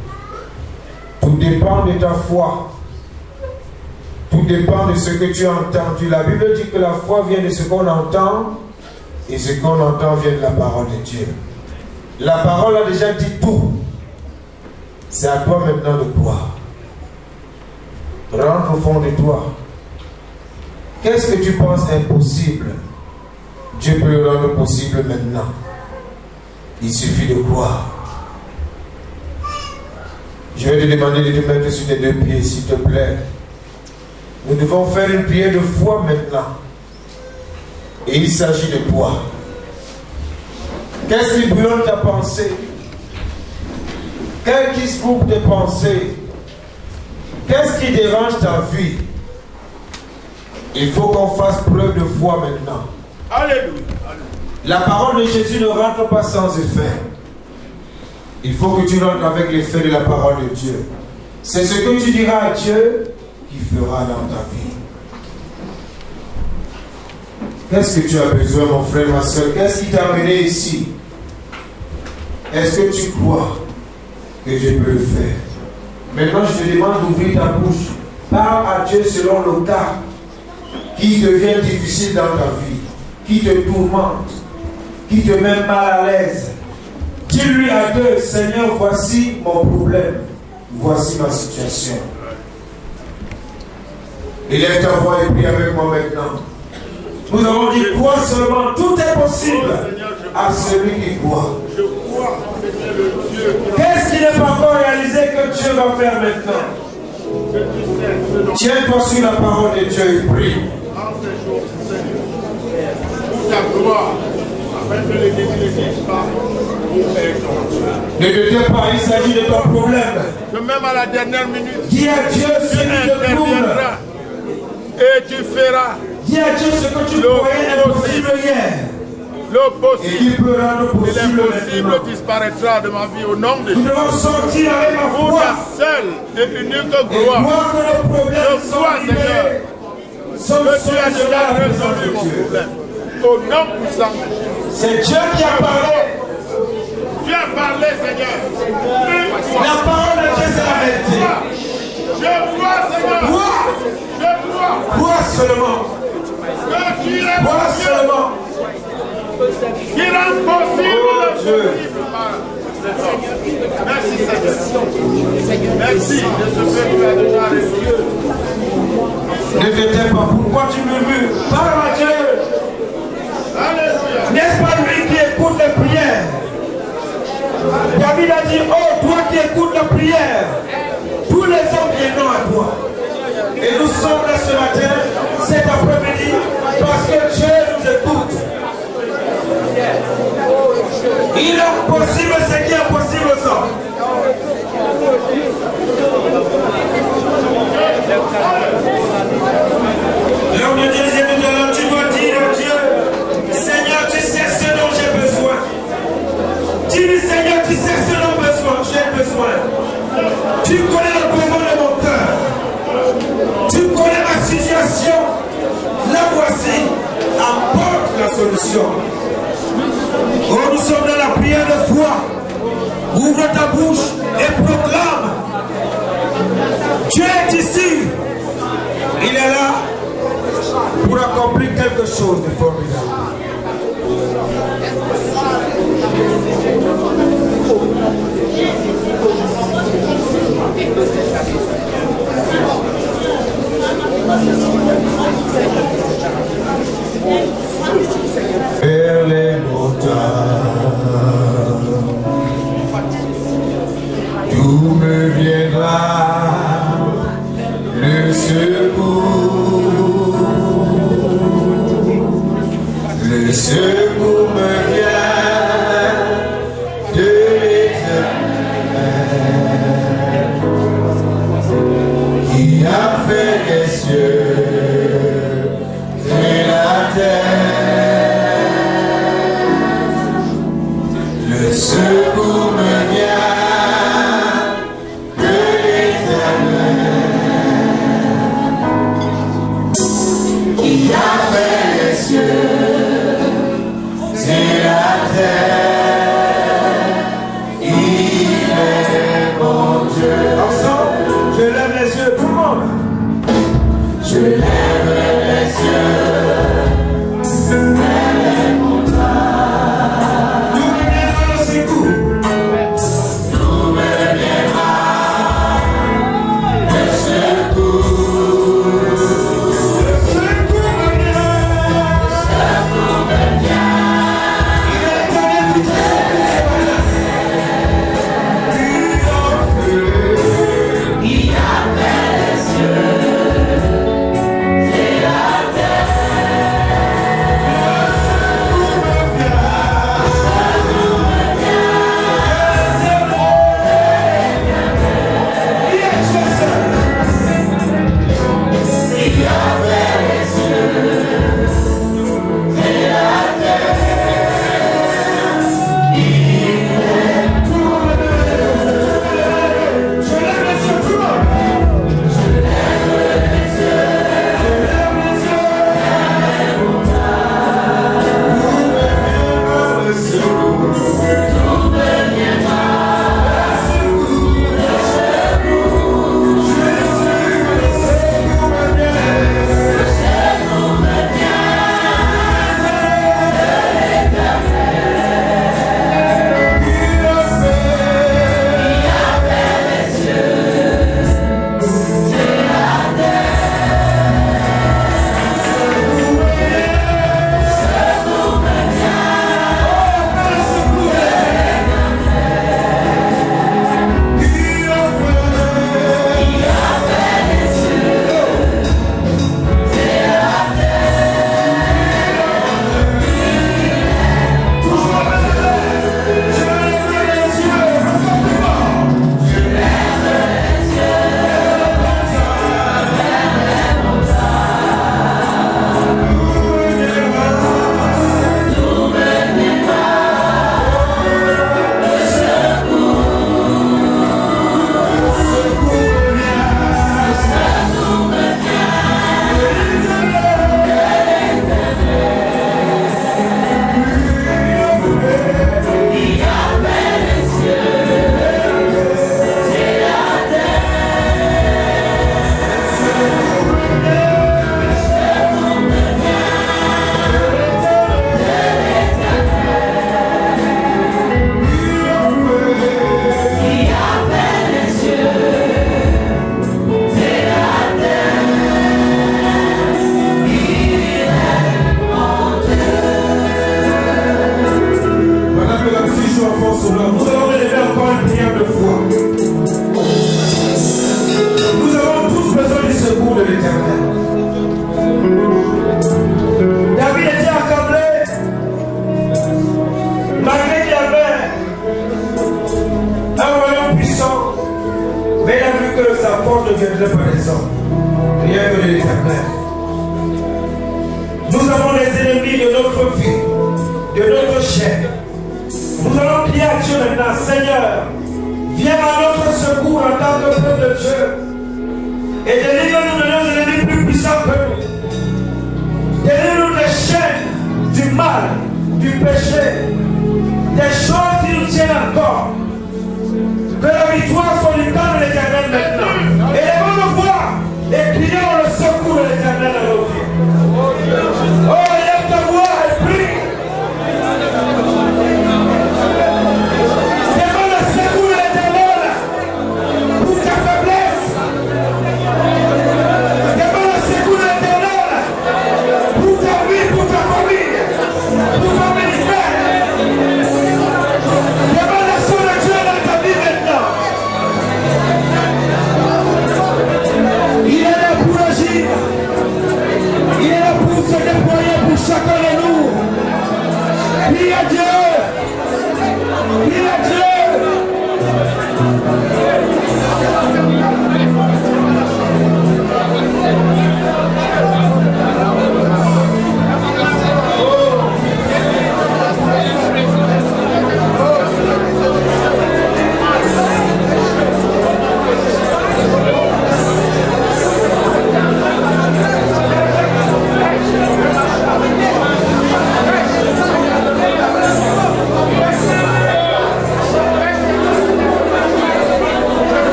Tout dépend de ta foi. Tout dépend de ce que tu as entendu. La Bible dit que la foi vient de ce qu'on entend et ce qu'on entend vient de la parole de Dieu. La parole a déjà dit tout. C'est à toi maintenant de croire. Rentre au fond de toi. Qu'est-ce que tu penses impossible? Dieu peut le rendre possible maintenant. Il suffit de croire. Je vais te demander de te mettre sur tes deux pieds, s'il te plaît. Nous devons faire une prière de foi maintenant. Et il s'agit de toi. Qu'est-ce qui brûle ta pensée? Qu'est-ce qui se coupe tes pensées? Qu'est-ce qui dérange ta vie? Il faut qu'on fasse preuve de foi maintenant. Alléluia. La parole de Jésus ne rentre pas sans effet. Il faut que tu rentres avec l'effet de la parole de Dieu. C'est ce que tu diras à Dieu qui fera dans ta vie. Qu'est-ce que tu as besoin, mon frère, ma soeur? Qu'est-ce qui t'a amené ici? Est-ce que tu crois que Dieu peut le faire? Maintenant, je te demande d'ouvrir ta bouche. Parle à Dieu selon le cas qui devient difficile dans ta vie, qui te tourmente, qui te met mal à l'aise. Dis-lui à Dieu, Seigneur, voici mon problème, voici ma situation. Élève ta voix et prie avec moi maintenant. Nous avons dit, crois seulement, tout est possible à celui qui croit. Qu'est-ce qui n'est pas encore réalisé que Dieu va faire maintenant? Tiens-toi sur la parole de Dieu et prie. Ne te tais pas, il s'agit de ton problème. Que même à la dernière minute, Dis à Dieu ce qui te trouble. Et tu feras. Dis à Dieu ce que tu croyais impossible hier. Et qui peut rendre possible l'impossible disparaîtra de ma vie au nom de Jésus. Nous Jésus. devons sortir avec la Pour foi. ta seule et unique Et gloire. voir que nos problèmes Je sont crois, Seigneur, libérés. Sont que tu as seuls déjà la résolu mon Dieu. problème. Au nom puissant de Jésus. C'est Dieu qui a parlé. Tu as parlé, Seigneur. La parole de Dieu, c'est la vérité. Je crois, Seigneur. Crois. Je crois. Crois seulement. Que tu es Crois Dieu. seulement. Qui rend possible le Dieu. possible par cet homme. Merci, Seigneur. Merci de ce que tu as déjà résolu. Ne te tais pas. Pourquoi tu murmures? Parle à Dieu. Alléluia. N'est-ce pas lui qui écoute les prières? David a dit, oh, toi qui écoutes la prière, tous les hommes viendront à toi. Et nous sommes là ce matin, cet après-midi, parce que Dieu nous écoute. Il est possible ce qui est impossible aux hommes. L'homme de Dieu disait tout à l'heure, tu dois dire à Dieu, Seigneur, tu sais ce dont j'ai besoin. Dis-lui, Seigneur, tu sais ce dont j'ai besoin. Tu connais le besoin de mon cœur. Tu connais ma situation. La voici. Apporte la solution. Oh, nous sommes dans la prière de foi. Ouvre ta bouche et proclame. Dieu est ici. Il est là pour accomplir quelque chose de formidable. Le secours me vient de l'Éternel qui a fait les cieux et la terre. Le secours me vient de l'Éternel qui a fait les cieux. C'est la terre, il est mon Dieu. Ensemble, je lève les yeux, tout le monde. Je lève les yeux vers les montagnes. D'où me viendra le secours? D'où me viendra le secours? Le secours me vient.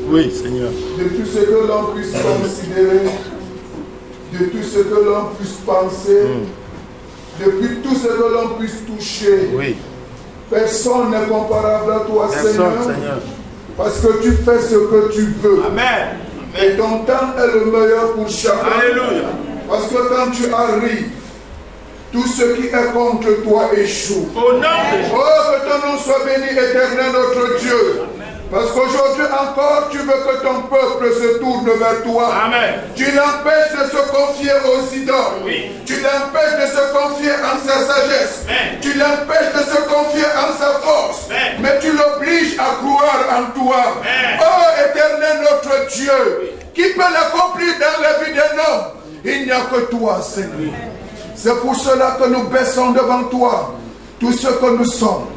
Oui, Seigneur. De tout ce que l'on puisse considérer, de tout ce que l'on puisse penser, depuis tout ce que l'on puisse toucher. Oui. Personne n'est comparable à toi, Personne, Seigneur. Parce que tu fais ce que tu veux. Amen. Et ton temps est le meilleur pour chacun. Alléluia. Parce que quand tu arrives, tout ce qui est contre toi échoue. Au nom de Jésus. Oh, que ton nom soit béni, éternel notre Dieu. Parce qu'aujourd'hui encore, tu veux que ton peuple se tourne vers toi. Amen. Tu l'empêches de se confier aux idoles. Oui. Tu l'empêches de se confier en sa sagesse. Amen. Tu l'empêches de se confier en sa force. Amen. Mais tu l'obliges à croire en toi. Amen. Oh, éternel notre Dieu, qui peut l'accomplir dans la vie d'un homme? Il n'y a que toi, Seigneur. C'est pour cela que nous baissons devant toi tout ce que nous sommes.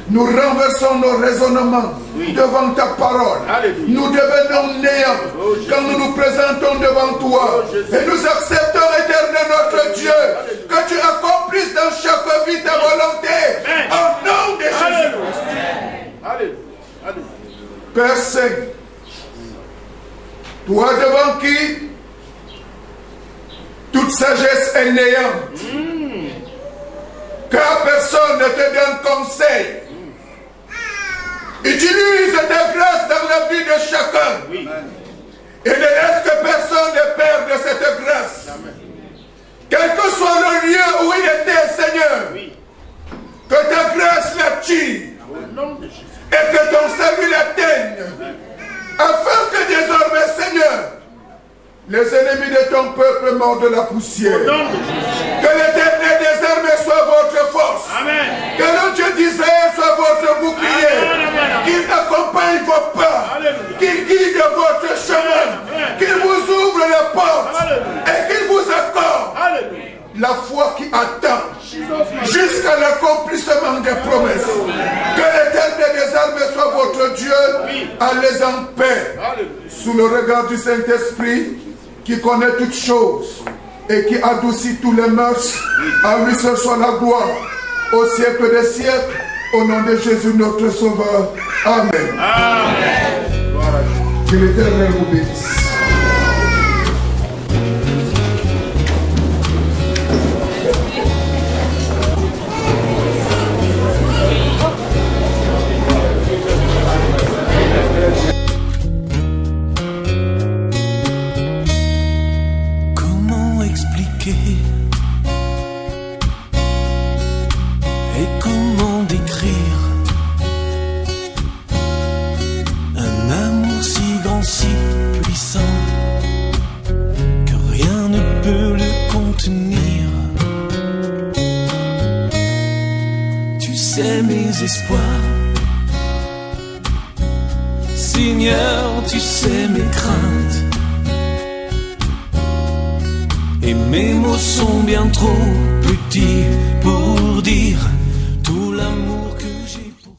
Nous renversons nos raisonnements devant ta parole. Alléluia. Nous devenons néants quand nous nous présentons devant toi. Et nous acceptons, éternel notre Dieu, que tu accomplisses dans chaque vie ta volonté. Au nom de Jésus. Alléluia. Père Saint, toi devant qui toute sagesse est néant. Car personne ne te donne conseil. Utilise ta grâce dans la vie de chacun. Et ne laisse que personne ne perde cette grâce. Quel que soit le lieu où il était, Seigneur, que ta grâce l'attire. Et que ton salut l'atteigne. Afin que désormais, Seigneur, les ennemis de ton peuple mordent la poussière. Que l'Éternel des armées soit votre force. Amen. Que le Dieu d'Israël soit votre bouclier. Qu'il accompagne vos pas. Qu'il guide votre chemin. Qu'il vous ouvre les portes. Et qu'il vous accorde la foi qui attend jusqu'à l'accomplissement des promesses. Que l'Éternel des armées soit votre Dieu. Allez en paix. Sous le regard du Saint-Esprit, qui connaît toutes choses et qui adoucit tous les mœurs. À lui seul soit la gloire au siècle des siècles, au nom de Jésus notre Sauveur. Amen. Que l'Éternel vous bénisse. Et comment décrire un amour si grand, si puissant, que rien ne peut le contenir. Tu sais mes espoirs, Seigneur, tu sais mes craintes. Et mes mots sont bien trop petits pour dire